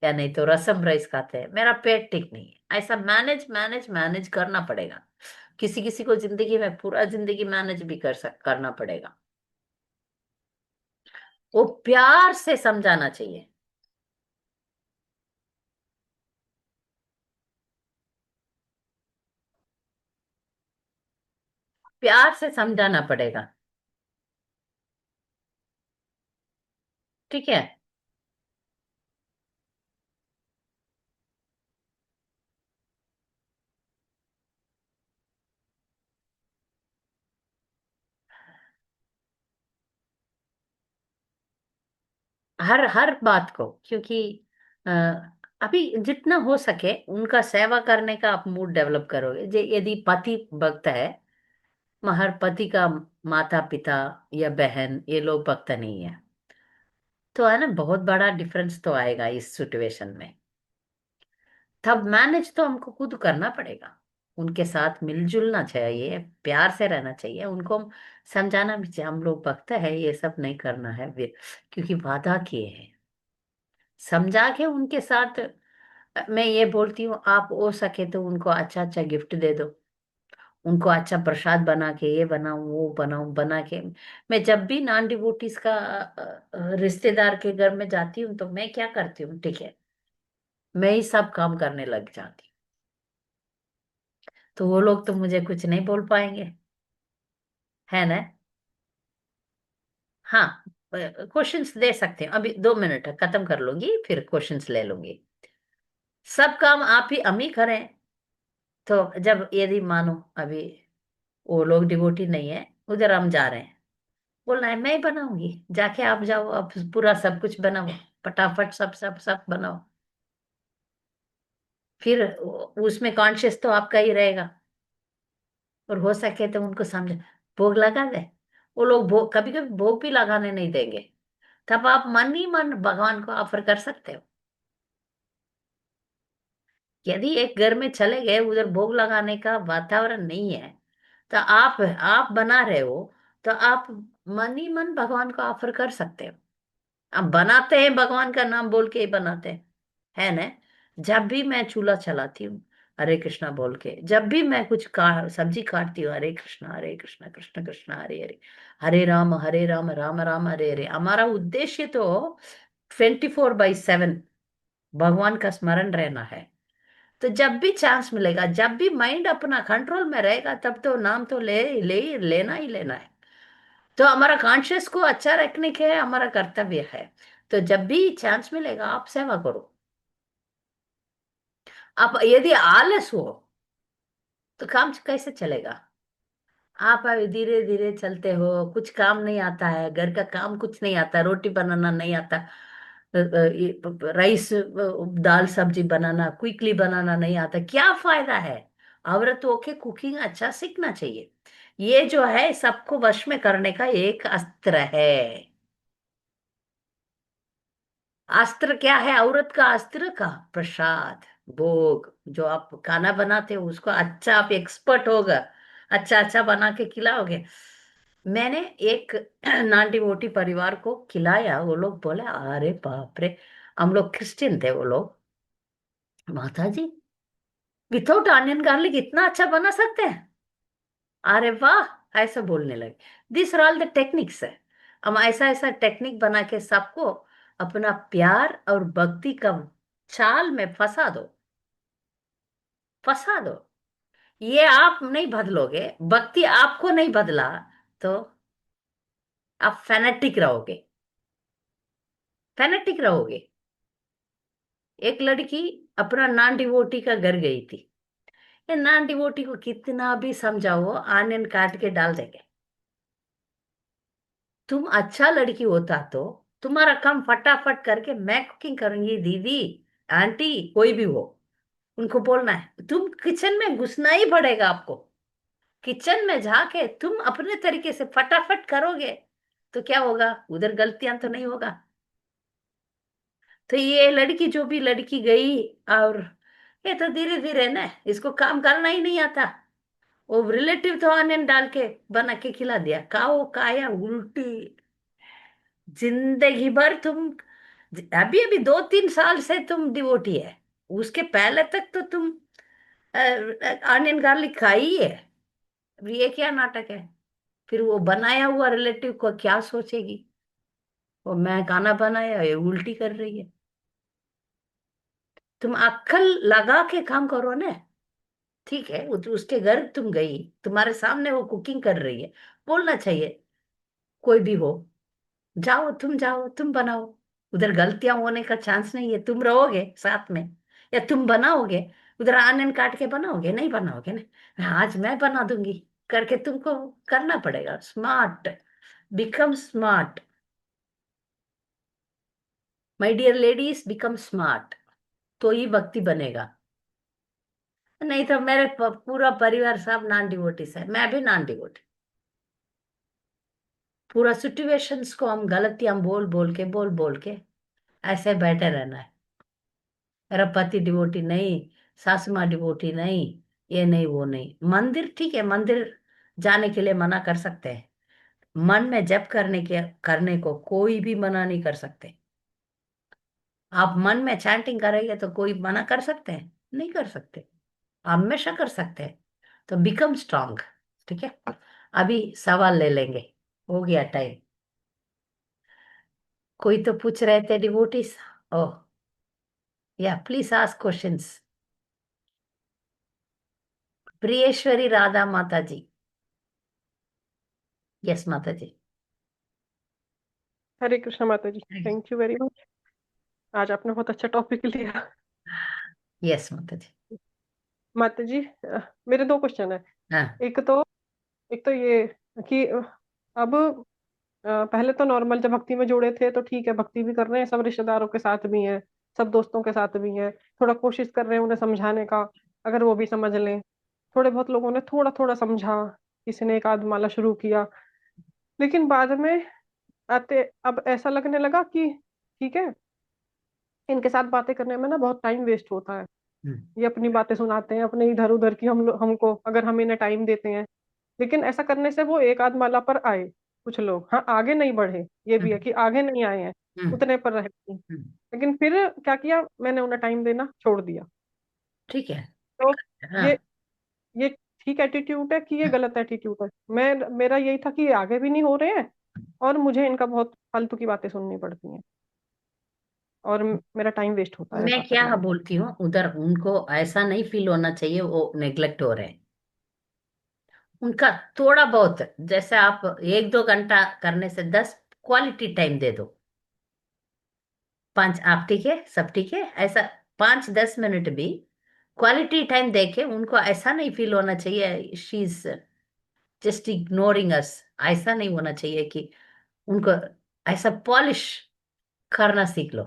या नहीं तो रसम राइस खाते हैं, मेरा पेट ठीक नहीं है, ऐसा मैनेज मैनेज मैनेज करना पड़ेगा। किसी किसी को जिंदगी में पूरा जिंदगी मैनेज भी करना पड़ेगा। वो प्यार से समझाना चाहिए। प्यार से समझाना पड़ेगा। ठीक है। हर हर बात को, क्योंकि अ, अभी जितना हो सके उनका सेवा करने का आप मूड डेवलप करोगे। यदि पति भक्त है, मगर पति का माता पिता या बहन ये लोग भक्त नहीं है, तो है ना, बहुत बड़ा डिफरेंस तो आएगा इस सिचुएशन में। तब मैनेज तो हमको खुद करना पड़ेगा। उनके साथ मिलजुलना चाहिए, प्यार से रहना चाहिए, उनको हम समझाना भी चाहिए, हम लोग भक्त है, ये सब नहीं करना है क्योंकि वादा किए हैं। समझा के उनके साथ मैं ये बोलती हूँ, आप हो सके तो उनको अच्छा अच्छा गिफ्ट दे दो, उनको अच्छा प्रसाद बना के, ये बनाऊं वो बनाऊं बना के। मैं जब भी नॉन डिवोटीज का रिश्तेदार के घर में जाती हूँ तो मैं क्या करती हूँ, ठीक है, मैं ही सब काम करने लग जाती हूँ, तो वो लोग तो मुझे कुछ नहीं बोल पाएंगे, है ना। हाँ, क्वेश्चंस दे सकते हैं, अभी 2 मिनट है, खत्म कर लूंगी फिर क्वेश्चंस ले लूंगी। सब काम आप ही हम ही करें, तो जब यदि मानो अभी वो लोग डिवोटी नहीं है, उधर हम जा रहे हैं, बोलना है मैं ही बनाऊंगी, जाके आप जाओ, आप पूरा सब कुछ बनाओ, फटाफट सब सब सब बनाओ। फिर उसमें कॉन्शियस तो आपका ही रहेगा। और हो सके तो उनको समझ, भोग लगा दे। वो लोग भोग, कभी कभी भोग भी लगाने नहीं देंगे, तब आप मन ही मन भगवान को ऑफर कर सकते हो। यदि एक घर में चले गए, उधर भोग लगाने का वातावरण नहीं है, तो आप बना रहे हो, तो आप मन ही मन भगवान को ऑफर कर सकते हो। अब बनाते हैं, भगवान का नाम बोल के ही बनाते हैं, है ना। जब भी मैं चूल्हा चलाती हूँ, हरे कृष्णा बोल के, जब भी मैं कुछ सब्जी काटती हूँ, हरे कृष्णा कृष्ण कृष्ण हरे हरे, हरे राम राम राम हरे हरे। हमारा उद्देश्य तो 24/7 भगवान का स्मरण रहना है। तो जब भी चांस मिलेगा, जब भी माइंड अपना कंट्रोल में रहेगा, तब तो नाम तो लेना ही लेना है। तो हमारा कॉन्शियस को अच्छा रखने के हमारा कर्तव्य है। तो जब भी चांस मिलेगा आप सेवा करो। आप यदि आलस हो तो काम कैसे चलेगा। आप धीरे धीरे चलते हो, कुछ काम नहीं आता है, घर का काम कुछ नहीं आता, रोटी बनाना नहीं आता, राइस दाल सब्जी बनाना क्विकली बनाना नहीं आता, क्या फायदा है। औरत होके कुकिंग अच्छा सीखना चाहिए। ये जो है सबको वश में करने का एक अस्त्र है। अस्त्र क्या है औरत का अस्त्र का? प्रसाद, भोग। जो आप खाना बनाते हो उसको अच्छा, आप एक्सपर्ट होगा, अच्छा अच्छा बना के खिलाओगे। मैंने एक नॉन डिवोटी परिवार को खिलाया, वो लोग बोले अरे बाप रे, हम लोग क्रिश्चियन थे, वो लोग, माता जी विदाउट ऑनियन गार्लिक इतना अच्छा बना सकते हैं, अरे वाह, ऐसा बोलने लगे। This are all the techniques है। हम ऐसा ऐसा टेक्निक बना के सबको अपना प्यार और भक्ति का चाल में फंसा दो, फंसा दो। ये आप नहीं बदलोगे, भक्ति आपको नहीं बदला, तो आप फैनेटिक रहोगे, फैनेटिक रहोगे। एक लड़की अपना नॉन डिवोटी का घर गई थी। ये नॉन डिवोटी को कितना भी समझाओ, वो आनियन काट के डाल देंगे। तुम अच्छा लड़की होता तो तुम्हारा काम फटाफट करके मैं कुकिंग करूंगी दीदी, आंटी, कोई भी हो, उनको बोलना है। तुम किचन में घुसना ही पड़ेगा आपको। किचन में जाके तुम अपने तरीके से फटाफट करोगे तो क्या होगा, उधर गलतियां तो नहीं होगा। तो ये लड़की, जो भी लड़की गई, और ये तो धीरे धीरे ना, इसको काम करना ही नहीं आता। वो रिलेटिव तो अनियन डाल के बना के खिला दिया, खाओ खाया उल्टी। जिंदगी भर तुम, अभी अभी 2-3 साल से तुम डिवोटी है, उसके पहले तक तो तुम अनियन गार्लिक खाई ही है। अब ये क्या नाटक है। फिर वो बनाया हुआ रिलेटिव को क्या सोचेगी, वो मैं खाना बनाया, ये उल्टी कर रही है। तुम अक्ल लगा के काम करो ना। ठीक है, उसके घर तुम गई, तुम्हारे सामने वो कुकिंग कर रही है, बोलना चाहिए कोई भी हो, जाओ तुम, जाओ तुम बनाओ। उधर गलतियां होने का चांस नहीं है, तुम रहोगे साथ में, या तुम बनाओगे, उधर आनन काट के बनाओगे, नहीं बनाओगे ना, आज मैं बना दूंगी करके तुमको करना पड़ेगा। Smart, become smart, my dear ladies, become smart, तो ही भक्ति बनेगा। नहीं तो मेरे पूरा परिवार सब नॉन डिवोटीज है, मैं भी नॉन डिवोटी। पूरा सिचुएशंस को हम गलतियां बोल बोल के ऐसे बैठे रहना है। मेरा पति डिवोटी नहीं, सासू माँ डिवोटी नहीं, ये नहीं वो नहीं। मंदिर ठीक है, मंदिर जाने के लिए मना कर सकते हैं। मन में जप करने को कोई भी मना नहीं कर सकते। आप मन में चैंटिंग करेंगे तो कोई मना कर सकते हैं? नहीं कर सकते। आप हमेशा कर सकते हैं। तो बिकम स्ट्रांग। ठीक है, अभी सवाल ले लेंगे, हो गया टाइम। कोई तो पूछ रहे थे डिवोटीज। ओह, या प्लीज आस्क क्वेश्चंस। प्रियेश्वरी राधा माता जी। यस माता जी। हरे कृष्ण माता जी, थैंक यू वेरी मच। आज आपने बहुत अच्छा टॉपिक लिया। यस माता जी। माता जी, मेरे दो क्वेश्चन है। हाँ। एक तो एक तो ये कि अब पहले तो नॉर्मल जब भक्ति में जुड़े थे तो ठीक है, भक्ति भी कर रहे हैं, सब रिश्तेदारों के साथ भी हैं, सब दोस्तों के साथ भी हैं, थोड़ा कोशिश कर रहे हैं उन्हें समझाने का, अगर वो भी समझ लें। थोड़े बहुत लोगों ने थोड़ा थोड़ा समझा, किसी ने एक आध माला शुरू किया, लेकिन बाद में आते अब ऐसा लगने लगा कि ठीक है, इनके साथ बातें करने में ना बहुत टाइम वेस्ट होता है। हम्म, ये अपनी बातें सुनाते हैं, अपने इधर उधर की हमको अगर हम इन्हें टाइम देते हैं। लेकिन ऐसा करने से वो एक आध माला पर आए, कुछ लोग हाँ आगे नहीं बढ़े, ये भी है हम्म, कि आगे नहीं आए हैं, हम्म, उतने पर रह गए। हम्म। लेकिन फिर क्या किया, मैंने उन्हें टाइम देना छोड़ दिया। ठीक है। तो हाँ। ये ये ठीक एटीट्यूड है कि ये गलत एटीट्यूड है? मैं मेरा यही था कि ये आगे भी नहीं हो रहे हैं और मुझे इनका बहुत फालतू की बातें सुननी पड़ती हैं और मेरा टाइम वेस्ट होता है मैं ऐसा क्या करने में। बोलती हूँ, उधर उनको ऐसा नहीं फील होना चाहिए वो नेग्लेक्ट हो रहे हैं। उनका थोड़ा बहुत, जैसे आप 1-2 घंटा करने से 10 क्वालिटी टाइम दे दो। 5 आप ठीक है, सब ठीक है, ऐसा 5-10 मिनट भी क्वालिटी टाइम देके उनको ऐसा नहीं फील होना चाहिए शी इज जस्ट इग्नोरिंग अस। ऐसा नहीं होना चाहिए कि उनको ऐसा पॉलिश करना सीख लो।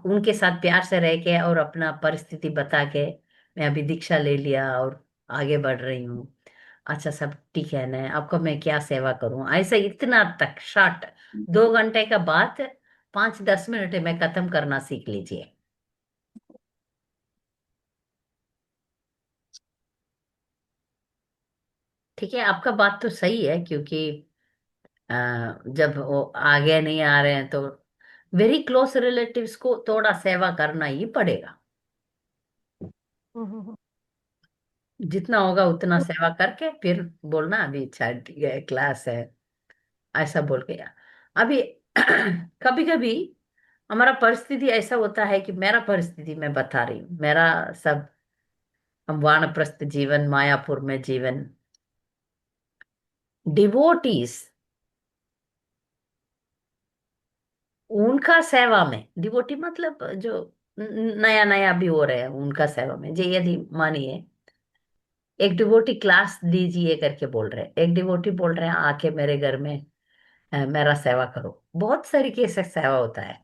उनके साथ प्यार से रह के और अपना परिस्थिति बता के, मैं अभी दीक्षा ले लिया और आगे बढ़ रही हूँ, अच्छा सब ठीक है ना, आपको मैं क्या सेवा करूं, ऐसा इतना तक शॉर्ट। 2 घंटे का बात 5-10 मिनट में खत्म करना सीख लीजिए। ठीक है, आपका बात तो सही है, क्योंकि अ, जब वो आगे नहीं आ रहे हैं तो वेरी क्लोज रिलेटिव्स को थोड़ा सेवा करना ही पड़ेगा। हम्म, हम्म, जितना होगा उतना सेवा करके फिर बोलना अभी चाय है, क्लास है, ऐसा बोल के। अभी कभी कभी हमारा परिस्थिति ऐसा होता है कि मेरा परिस्थिति मैं बता रही हूँ, मेरा सब, हम वानप्रस्थ जीवन, मायापुर में जीवन, डिवोटीज उनका सेवा में डिवोटी मतलब जो नया नया भी हो रहे हैं उनका सेवा में, जो यदि मानिए एक डिवोटी क्लास दीजिए करके बोल रहे हैं, एक डिवोटी बोल रहे हैं आके मेरे घर में मेरा सेवा करो, बहुत तरीके से सेवा होता है।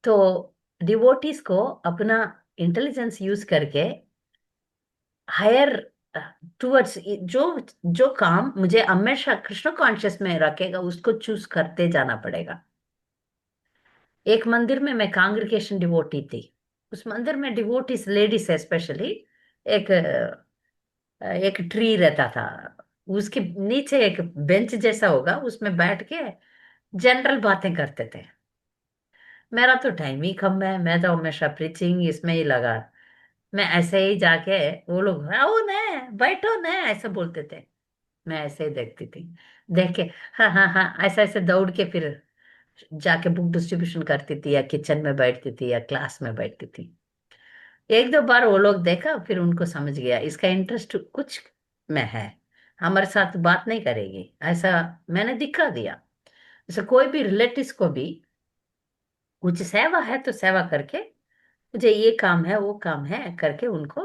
तो डिवोटीज को अपना इंटेलिजेंस यूज करके हायर टूवर्ड्स जो जो काम मुझे हमेशा कृष्ण कॉन्शियस में रखेगा उसको चूज करते जाना पड़ेगा। एक मंदिर में मैं कांग्रेगेशन डिवोटी थी। उस मंदिर में डिवोटीज लेडीज स्पेशली एक एक ट्री रहता था, उसके नीचे एक बेंच जैसा होगा, उसमें बैठ के जनरल बातें करते थे। मेरा तो टाइम ही कम है, मैं तो हमेशा प्रीचिंग इसमें ही लगा। मैं ऐसे ही जाके, वो लोग आओ न बैठो न ऐसे बोलते थे, मैं ऐसे ही देखती थी। देख के हाँ हाँ हाँ ऐसे ऐसे दौड़ के फिर जाके बुक डिस्ट्रीब्यूशन करती थी या किचन में बैठती थी या क्लास में बैठती थी। एक दो बार वो लोग देखा फिर उनको समझ गया इसका इंटरेस्ट कुछ में है, हमारे साथ बात नहीं करेगी ऐसा। मैंने दिखा दिया। जैसे कोई भी रिलेटिव्स को भी कुछ सेवा है तो सेवा करके, मुझे ये काम है वो काम है करके उनको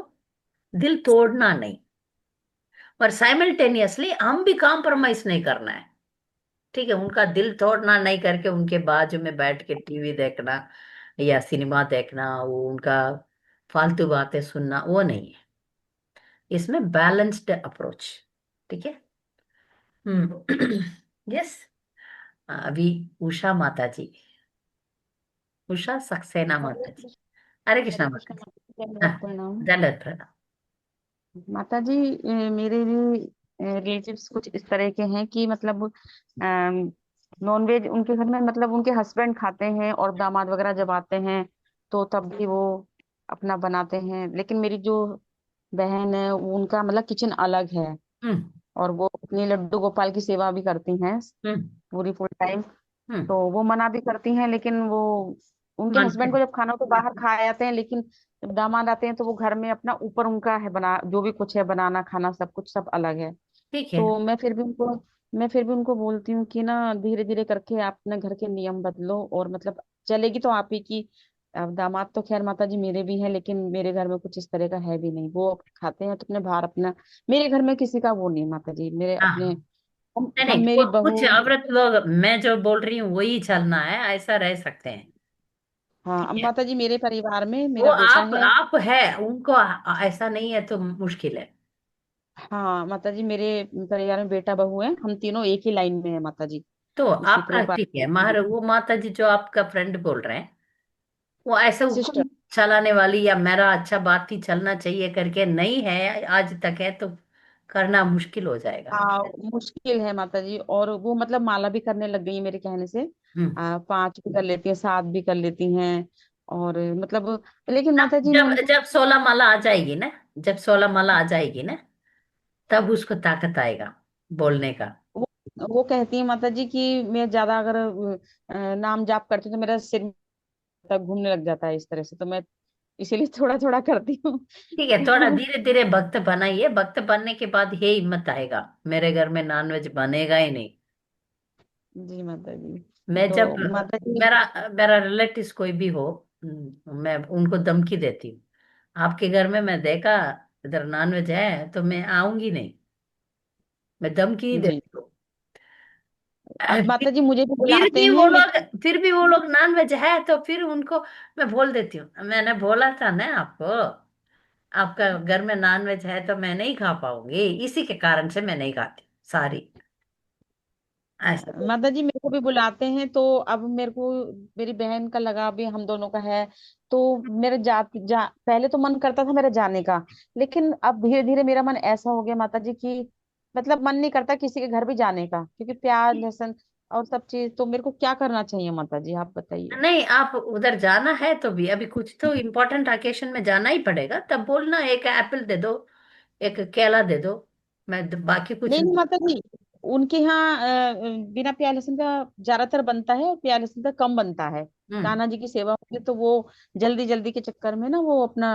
दिल तोड़ना नहीं, और साइमल्टेनियसली हम भी कॉम्प्रोमाइज नहीं करना है। ठीक है, उनका दिल तोड़ना नहीं करके उनके बाजू में बैठ के टीवी देखना या सिनेमा देखना, वो उनका फालतू बातें सुनना वो नहीं है। इसमें बैलेंस्ड अप्रोच। ठीक है। यस। अभी उषा माता जी, उषा सक्सेना माता जी। हरे कृष्णा हरे माता कृष्ण जी। माता जी, हाँ, दंडवत प्रणाम। दंडवत प्रणाम। माता जी, मेरे भी रिलेटिव्स कुछ इस तरह के हैं कि मतलब नॉनवेज उनके घर में, मतलब उनके हस्बैंड खाते हैं और दामाद वगैरह जब आते हैं तो तब भी वो अपना बनाते हैं। लेकिन मेरी जो बहन है उनका मतलब किचन अलग है, हम्म और वो अपनी लड्डू गोपाल की सेवा भी करती हैं हम्म पूरी फुल टाइम। हम्म। तो वो मना भी करती हैं, लेकिन वो उनके मानते हस्बैंड को हैं। जब खाना हो तो बाहर खा आते हैं, लेकिन जब दामाद आते हैं तो वो घर में अपना ऊपर उनका है बना, जो भी कुछ है बनाना खाना सब कुछ सब अलग है। ठीक है। तो मैं फिर भी उनको बोलती हूँ कि ना धीरे धीरे करके आप अपने घर के नियम बदलो, और मतलब चलेगी तो आप ही की। अब दामाद तो खैर माता जी मेरे भी हैं, लेकिन मेरे घर में कुछ इस तरह का है भी नहीं, वो खाते हैं तो अपने बाहर अपना। मेरे घर में किसी का वो नहीं माता जी, मेरे हाँ अपने हाँ। नहीं हम नहीं, मेरी कुछ बहू। औरत लोग मैं जो बोल रही हूँ वही चलना है, ऐसा रह सकते हैं। हाँ, ठीक अब है। माता जी मेरे परिवार में वो मेरा बेटा है। आप है, उनको ऐसा नहीं है तो मुश्किल है। हाँ माता जी, मेरे परिवार में बेटा बहू है, हम तीनों एक ही लाइन में है माता जी। तो इसी आपका कृपा। ठीक है, मगर वो माता जी जो आपका फ्रेंड बोल रहे हैं वो ऐसे सिस्टर। हुक्म चलाने वाली या मेरा अच्छा बात ही चलना चाहिए करके नहीं है, आज तक है तो करना मुश्किल हो जाएगा। हाँ, मुश्किल है माता जी, और वो मतलब माला भी करने लग गई है मेरे कहने से। हम्म। 5 भी कर लेती हैं, 7 भी कर लेती हैं। और मतलब, लेकिन जब माता जी मैं जब उनको जब 16 माला आ जाएगी ना, जब 16 माला आ जाएगी ना, तब उसको ताकत आएगा बोलने का। वो वो कहती है माता जी कि मैं ज्यादा अगर नाम जाप करती हूँ तो मेरा सिर तक घूमने लग जाता है इस तरह से, तो मैं इसीलिए थोड़ा थोड़ा करती हूँ। ठीक है, थोड़ा धीरे धीरे भक्त बनाइए, भक्त बनने के बाद ये हिम्मत आएगा मेरे घर में नॉनवेज बनेगा ही नहीं। जी माता जी। मैं तो जब माता जी, मेरा मेरा रिलेटिव कोई भी हो, मैं उनको धमकी देती हूँ, आपके घर में मैं देखा इधर नॉनवेज है तो मैं आऊंगी नहीं, मैं धमकी ही जी देती हूँ। अब फिर माता जी मुझे भी फिर बुलाते भी वो हैं लोग, लेकिन। फिर भी वो लोग नॉनवेज है तो फिर उनको मैं बोल देती हूँ, मैंने बोला था ना आपको, आपका घर में नॉनवेज है तो मैं नहीं खा पाऊंगी, इसी के कारण से मैं नहीं खाती सारी, ऐसा बोल। माता जी मेरे को भी बुलाते हैं, तो अब मेरे को मेरी बहन का लगा भी हम दोनों का है। तो मेरे पहले तो मन करता था मेरा जाने का, लेकिन अब धीरे धीरे मेरा मन ऐसा हो गया माता जी कि मतलब मन नहीं करता किसी के घर भी जाने का, क्योंकि प्याज लहसुन और सब चीज। तो मेरे को क्या करना चाहिए माता जी, आप बताइए। नहीं, आप उधर जाना है तो भी अभी कुछ तो इम्पोर्टेंट ओकेशन में जाना ही पड़ेगा, तब बोलना एक एप्पल दे दो, एक केला दे दो, मैं बाकी कुछ नहीं नहीं नहीं। माता जी, उनके यहाँ बिना प्याज लहसुन का ज्यादातर बनता है, और प्याज लहसुन का कम बनता है। हम्म कान्हा जी की सेवा होती है तो वो जल्दी जल्दी के चक्कर में ना वो अपना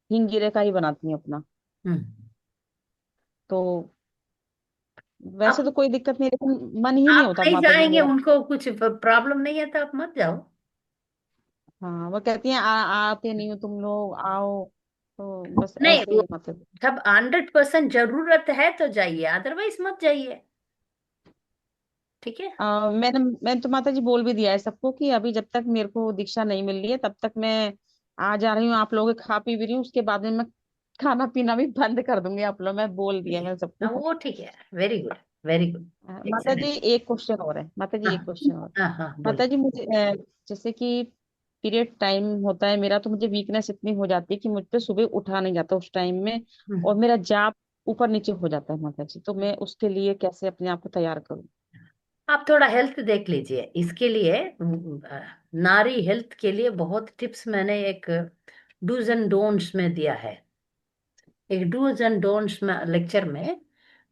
हींग जीरे का ही बनाती हैं अपना। हम्म। तो वैसे आप तो कोई दिक्कत नहीं, लेकिन मन ही नहीं आप होता नहीं माता जी जाएंगे, मेरा। उनको कुछ प्रॉब्लम नहीं है तो आप मत जाओ। हाँ, वो कहती हैं आते नहीं हो तुम लोग, आओ। तो बस नहीं, ऐसे ही वो है मतलब। जब 100% जरूरत है तो जाइए, अदरवाइज मत जाइए। ठीक है। मैंने तो माता जी बोल भी दिया है सबको कि अभी जब तक मेरे को दीक्षा नहीं मिल रही है तब तक मैं आ जा रही हूँ, आप लोग खा पी भी रही हूँ, उसके बाद में मैं खाना पीना भी बंद कर दूंगी आप लोग, मैं बोल दिया मैं सबको। वो ठीक है, वेरी गुड, वेरी गुड। माता जी एक्सेलेंट। एक क्वेश्चन और है, माता जी हाँ एक क्वेश्चन और। हाँ हाँ, माता बोलिए। जी मुझे जैसे कि पीरियड टाइम होता है मेरा, तो मुझे वीकनेस इतनी हो जाती है कि मुझ पे सुबह उठा नहीं जाता उस टाइम में, और हम्म। मेरा जाप ऊपर नीचे हो जाता है माता जी, तो मैं उसके लिए कैसे अपने आप को तैयार करूँ? आप थोड़ा हेल्थ देख लीजिए इसके लिए। नारी हेल्थ के लिए बहुत टिप्स मैंने एक डूज एंड डोंट्स में दिया है। एक डूज एंड डोंट्स में लेक्चर में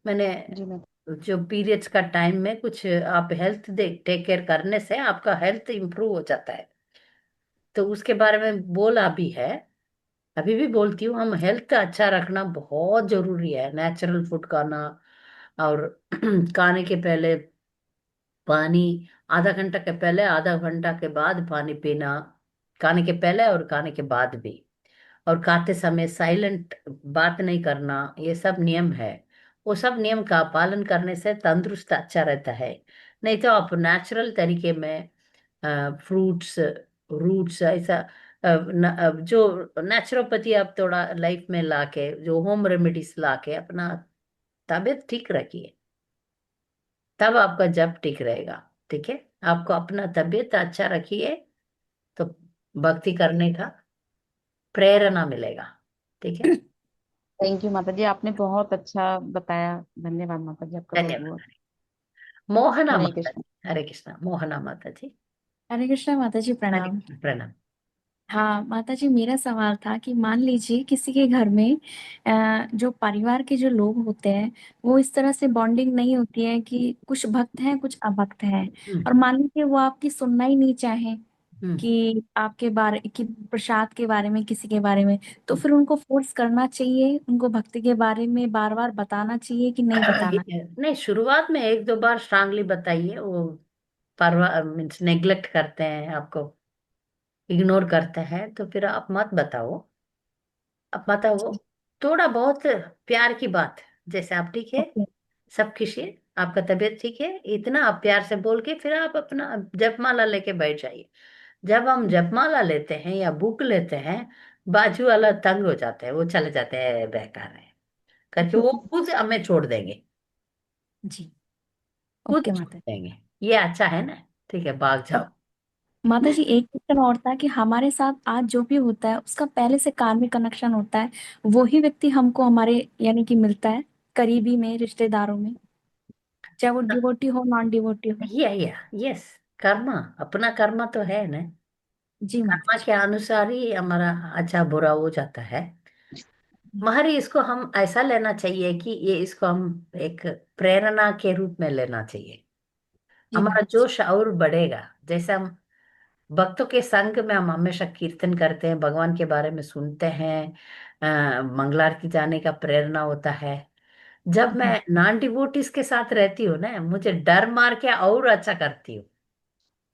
मैंने, जी मैं। जो पीरियड्स का टाइम में कुछ आप हेल्थ दे टेक केयर करने से आपका हेल्थ इंप्रूव हो जाता है, तो उसके बारे में बोला भी है। अभी भी बोलती हूँ, हम हेल्थ अच्छा रखना बहुत जरूरी है। नेचुरल फूड खाना, और खाने के पहले पानी, आधा घंटा के पहले आधा घंटा के बाद पानी पीना, खाने के पहले और खाने के बाद भी। और खाते समय साइलेंट बात नहीं करना, ये सब नियम है। वो सब नियम का पालन करने से तंदुरुस्त अच्छा रहता है। नहीं तो आप नेचुरल तरीके में फ्रूट्स, रूट्स ऐसा जो नेचुरोपैथी आप थोड़ा लाइफ में लाके, जो होम रेमेडीज लाके अपना तबीयत ठीक रखिए, तब आपका जब ठीक रहेगा। ठीक है। आपको अपना तबीयत अच्छा रखिए तो भक्ति करने का प्रेरणा मिलेगा। ठीक है। थैंक यू माता जी, आपने बहुत अच्छा बताया। धन्यवाद माता जी, आपका बहुत बहुत। धन्यवाद। मोहना हरे माता कृष्ण। जी, हरे कृष्णा, मोहना माता जी। हरे कृष्णा माता जी, हरे प्रणाम। कृष्ण, प्रणाम। हाँ माता जी, मेरा सवाल था कि मान लीजिए किसी के घर में जो परिवार के जो लोग होते हैं वो इस तरह से बॉन्डिंग नहीं होती है कि कुछ भक्त हैं कुछ अभक्त हैं, हम्म। और मान लीजिए वो आपकी सुनना ही नहीं चाहे हम्म। कि आपके बारे कि प्रसाद के बारे में, किसी के बारे में, तो हम्म। फिर उनको फोर्स करना चाहिए, उनको भक्ति के बारे में बार बार बताना चाहिए कि नहीं बताना? नहीं, शुरुआत में एक दो बार स्ट्रांगली बताइए। वो परवा मीन्स नेग्लेक्ट करते हैं आपको, इग्नोर करते हैं, तो फिर आप मत बताओ। आप बताओ थोड़ा बहुत प्यार की बात, जैसे आप ठीक है, ओके। सब खुशी है, आपका तबीयत ठीक है, इतना आप प्यार से बोल के फिर आप अपना जपमाला लेके बैठ जाइए। जब हम जपमाला लेते हैं या बुक लेते हैं, बाजू वाला तंग हो जाते हैं, वो चले जाते हैं, बेकार है करके वो खुद हमें छोड़ देंगे, जी। खुद ओके छोड़ माता। देंगे। ये अच्छा है ना? ठीक है, भाग जाओ। माता जी एक क्वेश्चन और था कि हमारे साथ आज जो भी होता है उसका पहले से कार्मिक कनेक्शन होता है, वो ही व्यक्ति हमको हमारे यानी कि मिलता है करीबी में, रिश्तेदारों में, चाहे वो डिवोटी हो नॉन डिवोटी हो। ये यस, कर्मा, अपना कर्मा तो है ना। जी माता कर्मा जी। के अनुसार ही हमारा अच्छा बुरा हो जाता है। महरी इसको हम ऐसा लेना चाहिए कि ये इसको हम एक प्रेरणा के रूप में लेना चाहिए। जी हमारा माता जी। जोश और बढ़ेगा। जैसे हम भक्तों के संग में हम हमेशा कीर्तन करते हैं, भगवान के बारे में सुनते हैं, मंगल आरती जाने का प्रेरणा होता है। जब मैं नॉन डिवोटीज के साथ रहती हूँ ना, मुझे डर मार के और अच्छा करती हूँ,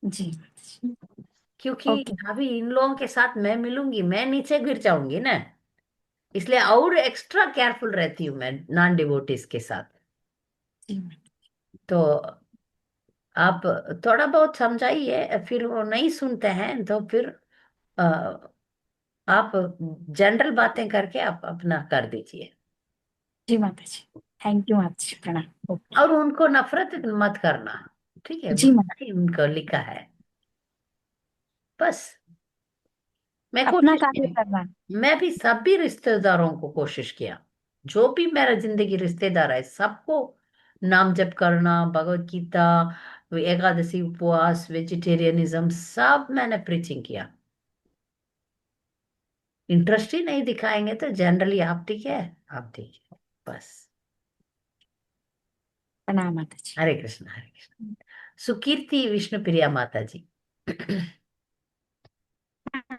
जी माता जी। क्योंकि ओके। अभी इन लोगों के साथ मैं मिलूंगी, मैं नीचे गिर जाऊंगी ना। इसलिए और एक्स्ट्रा केयरफुल रहती हूँ मैं नॉन डिवोटीज के साथ। जी माता। तो आप थोड़ा बहुत समझाइए, फिर वो नहीं सुनते हैं तो फिर अ, आप जनरल बातें करके आप अपना कर दीजिए। जी माता जी। थैंक यू माता जी, प्रणाम। ओके। और उनको नफरत मत करना। ठीक है, जी माता। वही उनको लिखा है। बस मैं अपना कोशिश कार्य की, करना है। मैं भी सभी रिश्तेदारों को कोशिश किया, जो भी मेरा जिंदगी रिश्तेदार है सबको नाम जप करना, भगवत गीता, एकादशी, उपवास, वेजिटेरियनिज्म, सब मैंने प्रीचिंग किया। इंटरेस्ट ही नहीं दिखाएंगे तो जनरली आप ठीक है, आप ठीक है, बस। प्रणाम माता जी। हरे कृष्ण, हरे कृष्ण। सुकीर्ति विष्णु प्रिया माता जी।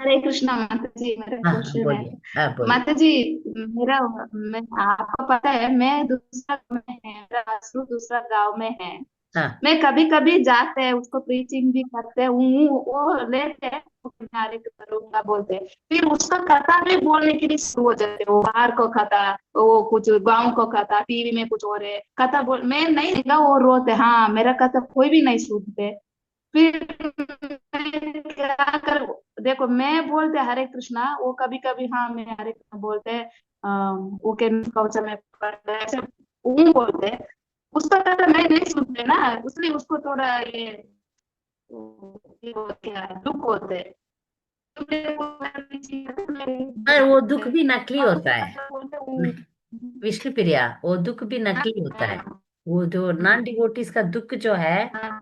हरे कृष्णा माता जी, मेरा हाँ हाँ क्वेश्चन है। बोलिए, हाँ बोलिए। माता जी, मेरा मैं आपको पता है, मैं दूसरा गाँव में है, मेरा हसबैंड दूसरा गांव में है। हाँ मैं कभी कभी जाते हैं, उसको प्रीचिंग भी करते हैं, वो लेते हैं, वो किनारे पे करूंगा बोलते हैं। फिर उसका कथा भी बोलने के लिए शुरू हो जाते हैं, वो बाहर को कथा, वो कुछ गांव को कथा, टीवी में कुछ और है कथा बोल, मैं नहीं देखा, वो रोते, हाँ मेरा कथा कोई भी नहीं सुनते। फिर मैं क्या कर, देखो मैं बोलते हरे कृष्णा, वो कभी कभी हाँ मैं हरे कृष्णा बोलते हैं, वो के कवच में पढ़ते हैं, ऐसे वो बोलते हैं। उसका कथा मैं नहीं सुनते ना, इसलिए उसको थोड़ा ये क्या है, दुख होते हैं। तो मेरे को करनी चाहिए, तो मैं नहीं पर वो बोलते। दुख भी नकली आप होता उसका है। कथा बोलते विष्णु प्रिया, वो दुख भी नकली होता है। हाँ वो जो नॉन डिवोटीज का दुख जो है, हाँ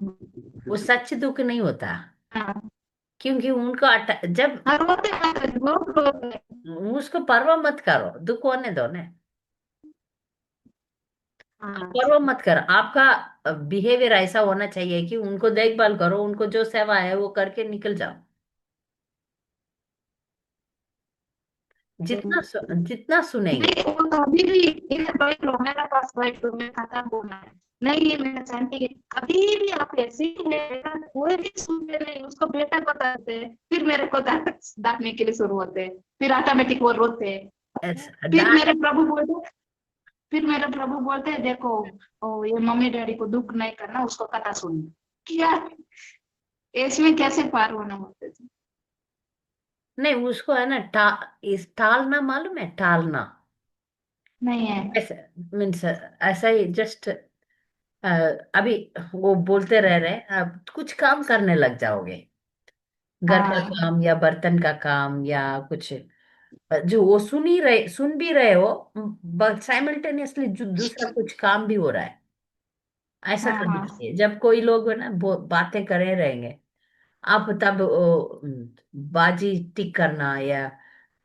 वो सच दुख नहीं होता। हाँ क्योंकि उनको जब हाँ, रोते हैं, बहुत रोते हैं। उसको परवाह मत करो, दुख होने दो ना। आप हाँ परवाह मत करो, आपका बिहेवियर ऐसा होना चाहिए कि उनको देखभाल करो, उनको जो सेवा है वो करके निकल जाओ। जितना सुनेंगे। नहीं, वो कभी भी इधर बैठ लो, मेरे पास बैठ लो, मैं खाता बोलना है। नहीं ये मेरा शांति है, कभी भी आप ऐसे ही बेटा कोई भी सुनते नहीं, उसको बेटा बताते हैं, फिर मेरे को डांटने के लिए शुरू होते हैं, फिर ऑटोमेटिक वो रोते हैं। फिर डांट। मेरे प्रभु बोलते फिर मेरे प्रभु बोलते हैं, देखो ये मम्मी डैडी को दुख नहीं करना, उसको कथा सुनना। क्या इसमें कैसे पार होना होता है? नहीं, उसको है ना इस टालना, मालूम है टालना। नहीं है। ऐसा मीन्स ऐसा ही जस्ट अभी वो बोलते रह रहे, अब कुछ काम करने लग जाओगे। घर का हाँ काम या बर्तन का काम या कुछ, जो वो सुन भी रहे हो, बट साइमल्टेनियसली जो दूसरा कुछ काम भी हो रहा है। ऐसा हाँ करना हाँ चाहिए। जब कोई लोग है ना बातें करे रहेंगे, आप तब बाजी टिक करना या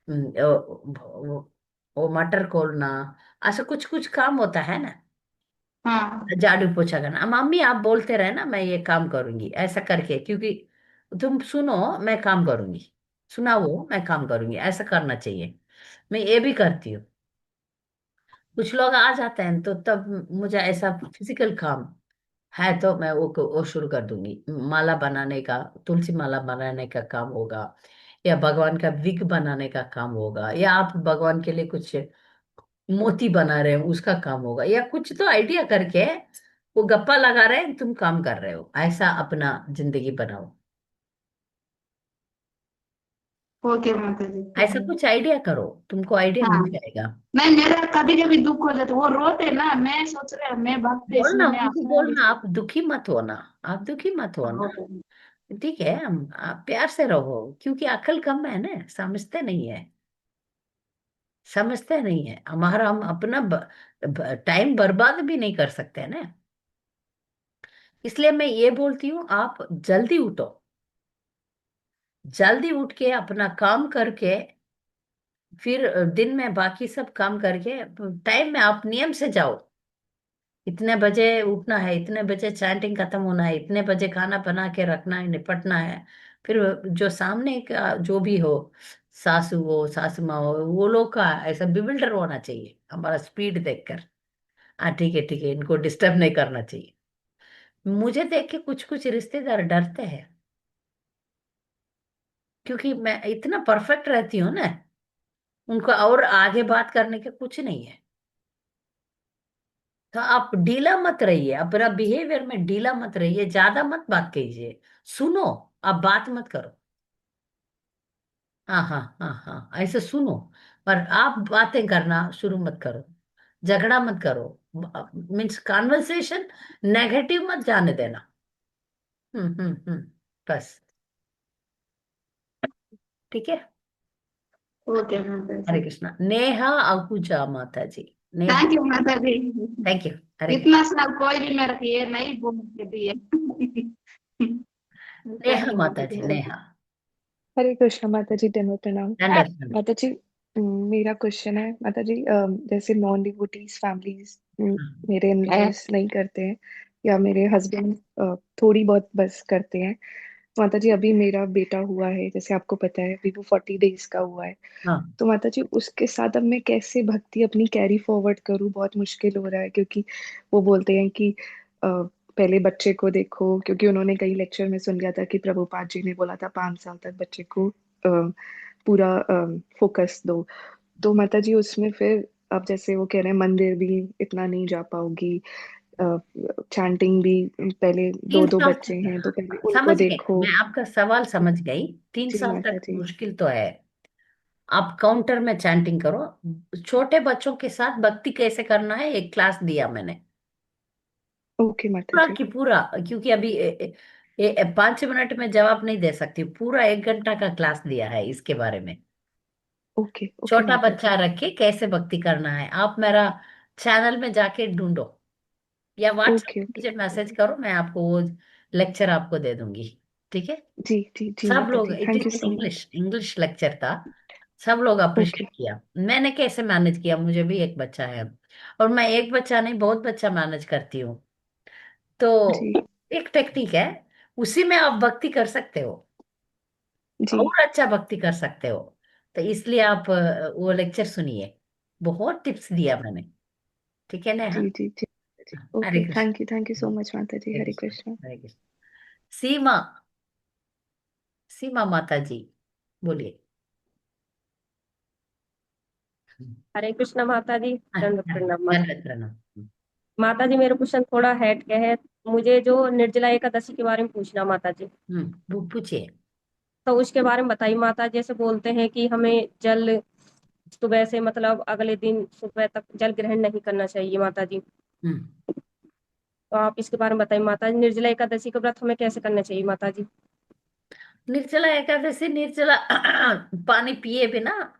वो मटर खोलना, ऐसा कुछ कुछ काम होता है ना। हाँ झाड़ू पोछा करना, मम्मी आप बोलते रहे ना मैं ये काम करूंगी ऐसा करके, क्योंकि तुम सुनो, मैं काम करूंगी। सुना वो मैं काम करूंगी, ऐसा करना चाहिए। मैं ये भी करती हूँ। कुछ लोग आ जाते हैं तो तब मुझे ऐसा फिजिकल काम है तो मैं वो शुरू कर दूंगी। माला बनाने का, तुलसी माला बनाने का काम होगा, या भगवान का विग बनाने का काम होगा, या आप भगवान के लिए कुछ मोती बना रहे हो उसका काम होगा, या कुछ तो आइडिया करके वो गप्पा लगा रहे हैं, तुम काम कर रहे हो, ऐसा अपना जिंदगी बनाओ। ओके माता जी, ठीक ऐसा है। कुछ आइडिया करो, तुमको आइडिया हाँ, मिल जाएगा। नहीं मेरा कभी कभी दुख हो जाता, वो रोते ना, मैं सोच रहा मैं भक्त है, इसलिए बोलना मैं उनको, अपना बोलना आप दुखी मत होना। आप दुखी मत होना। ओके। ठीक है, हम आप प्यार से रहो, क्योंकि अकल कम है ना, समझते नहीं है। समझते नहीं है हमारा, हम अपना टाइम बर्बाद भी नहीं कर सकते ना। इसलिए मैं ये बोलती हूँ, आप जल्दी उठो। जल्दी उठ के अपना काम करके, फिर दिन में बाकी सब काम करके, टाइम में आप नियम से जाओ। इतने बजे उठना है, इतने बजे चैंटिंग खत्म होना है, इतने बजे खाना बना के रखना है, निपटना है। फिर जो सामने का जो भी हो, सासू हो सासू माँ हो, वो लोग का ऐसा बिविल्डर होना चाहिए हमारा स्पीड देखकर। हाँ ठीक है, इनको डिस्टर्ब नहीं करना चाहिए। मुझे देख के कुछ कुछ रिश्तेदार डरते हैं, क्योंकि मैं इतना परफेक्ट रहती हूँ ना, उनको और आगे बात करने के कुछ नहीं है। तो आप ढीला मत रहिए, अपना बिहेवियर में ढीला मत रहिए, ज्यादा मत बात कीजिए। सुनो, आप बात मत करो। हाँ हाँ हाँ हाँ, ऐसे सुनो, पर आप बातें करना शुरू मत करो। झगड़ा मत करो, मीन्स कॉन्वर्सेशन नेगेटिव मत जाने देना। बस। ठीक है। ओके माता हरे जी, कृष्णा। नेहा आहूजा माता जी। नेहा। थैंक यू माता जी। Thank you. हरे इतना साल कोई भी मेरे को ये नहीं बोल के दिए। थैंक नेहा यू माता माता जी, जी। नेहा। हरे कृष्ण माता जी, दंडवत प्रणाम। अंडरस्टैंड। माता जी, मेरा क्वेश्चन है माता जी, जैसे नॉन डिवोटीज फैमिलीज मेरे इन नहीं करते हैं, या मेरे हस्बैंड थोड़ी बहुत बस करते हैं, माता जी अभी मेरा बेटा हुआ है, जैसे आपको पता है, अभी वो 40 डेज का हुआ है। हाँ, तो माता जी उसके साथ अब मैं कैसे भक्ति अपनी कैरी फॉरवर्ड करूँ, बहुत मुश्किल हो रहा है। क्योंकि वो बोलते हैं कि पहले बच्चे को देखो, क्योंकि उन्होंने कई लेक्चर में सुन लिया था कि प्रभुपाद जी ने बोला था 5 साल तक बच्चे को पूरा फोकस दो। तो माता जी उसमें फिर अब जैसे वो कह रहे हैं मंदिर भी इतना नहीं जा पाओगी, चैंटिंग भी, पहले दो तीन दो साल बच्चे हैं तो पहले तक उनको समझ गए, देखो। मैं आपका सवाल समझ गई। तीन जी साल माता तक जी। मुश्किल तो है। आप काउंटर में चैंटिंग करो। छोटे बच्चों के साथ भक्ति कैसे करना है एक क्लास दिया मैंने, ओके माता पूरा जी। की पूरा। क्योंकि अभी 5 मिनट में जवाब नहीं दे सकती, पूरा 1 घंटा का क्लास दिया है इसके बारे में। ओके ओके छोटा माता बच्चा जी। रख के कैसे भक्ति करना है, आप मेरा चैनल में जाके ढूंढो, या व्हाट्सएप ओके पे ओके मुझे माता मैसेज जी। करो, मैं आपको वो लेक्चर आपको दे दूंगी। ठीक है। जी जी जी सब माता लोग, जी, थैंक यू इतनी so much. English English lecture था, सब लोग ओके। अप्रिशिएट किया। मैंने कैसे मैनेज किया, मुझे भी एक बच्चा है, और मैं एक बच्चा नहीं बहुत बच्चा मैनेज करती हूँ। तो जी एक टेक्निक है, उसी में आप भक्ति कर सकते हो, जी और अच्छा भक्ति कर सकते हो। तो इसलिए आप वो लेक्चर सुनिए, बहुत टिप्स दिया मैंने। ठीक है ना। जी हाँ। जी जी माता जी। Hare okay, Krishna. Thank you so much माता जी। हरे हरे कृष्ण। कृष्ण। हरे कृष्ण। सीमा, सीमा माता जी, बोलिए। हरे कृष्ण माता जी, हाँ, दंड हाँ, प्रणाम माता। दंडवत प्रणाम। माता जी मेरा क्वेश्चन थोड़ा हट के है। मुझे जो निर्जला एकादशी के बारे में पूछना माता जी। वो पूछिए। तो उसके बारे में बताइए माता जी। जैसे बोलते हैं कि हमें जल सुबह से मतलब अगले दिन सुबह तक जल ग्रहण नहीं करना चाहिए माता जी। हम्म तो आप इसके बारे में बताइए माता जी, निर्जला एकादशी का व्रत हमें कैसे करना चाहिए माता जी। निर्जला एकादशी, निर्जला पानी पिए बिना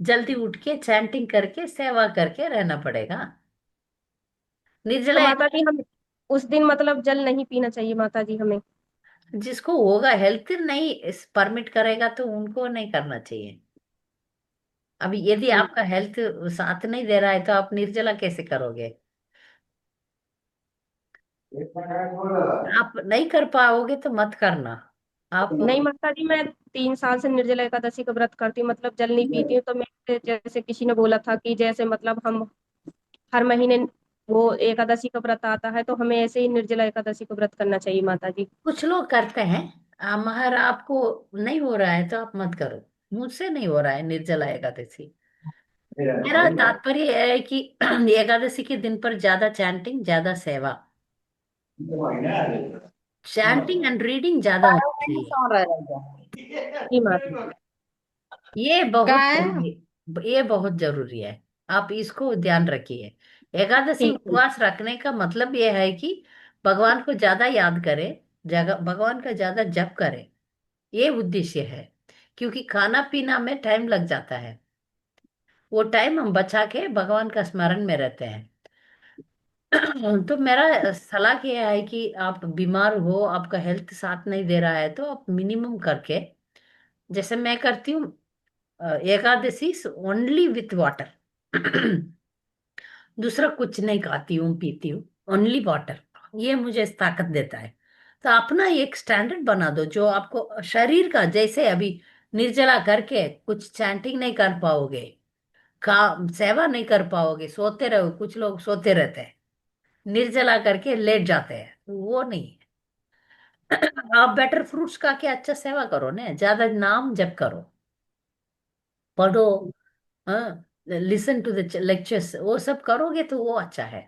जल्दी उठ के चैंटिंग करके सेवा करके रहना पड़ेगा। तो निर्जला माता जी हम उस दिन मतलब जल नहीं पीना चाहिए माता जी हमें। जिसको होगा, हेल्थ नहीं परमिट करेगा तो उनको नहीं करना चाहिए। अभी यदि ठीक। आपका हेल्थ साथ नहीं दे रहा है तो आप निर्जला कैसे करोगे? आप नहीं कर पाओगे तो मत करना। आप नहीं माता जी, मैं 3 साल से निर्जला एकादशी का व्रत करती हूँ, मतलब जल नहीं पीती हूँ। तो मैं जैसे किसी ने बोला था कि जैसे मतलब हम हर महीने वो एकादशी का व्रत आता है, तो हमें ऐसे ही निर्जला एकादशी का व्रत करना चाहिए माता जी। कुछ लोग करते हैं, मगर आपको नहीं हो रहा है तो आप मत करो। मुझसे नहीं हो रहा है निर्जला एकादशी। मेरा तात्पर्य है कि एकादशी के दिन पर ज्यादा चैंटिंग, ज्यादा सेवा, चैंटिंग एंड रीडिंग ज्यादा होनी चाहिए। जी माता जी। ये बहुत कहाँ है? जरूरी, ये बहुत जरूरी है। आप इसको ध्यान रखिए। एकादशी ठीक है। उपवास रखने का मतलब ये है कि भगवान को ज्यादा याद करें, जगह भगवान का ज्यादा जप करें, ये उद्देश्य है। क्योंकि खाना पीना में टाइम लग जाता है, वो टाइम हम बचा के भगवान का स्मरण में रहते हैं। तो मेरा सलाह ये है कि आप बीमार हो, आपका हेल्थ साथ नहीं दे रहा है, तो आप मिनिमम करके, जैसे मैं करती हूँ, एकादशी ओनली विथ वाटर। दूसरा कुछ नहीं खाती हूँ पीती हूँ, ओनली वाटर। ये मुझे ताकत देता है। तो अपना एक स्टैंडर्ड बना दो जो आपको शरीर का, जैसे अभी निर्जला करके कुछ चैंटिंग नहीं कर पाओगे, का सेवा नहीं कर पाओगे, सोते रहो, कुछ लोग सोते रहते हैं, निर्जला करके लेट जाते हैं, वो नहीं है। आप बेटर फ्रूट्स खा के अच्छा सेवा करो ना, ज्यादा नाम जप करो, पढ़ो, हाँ, लिसन टू द लेक्चर्स, वो सब करोगे तो वो अच्छा है।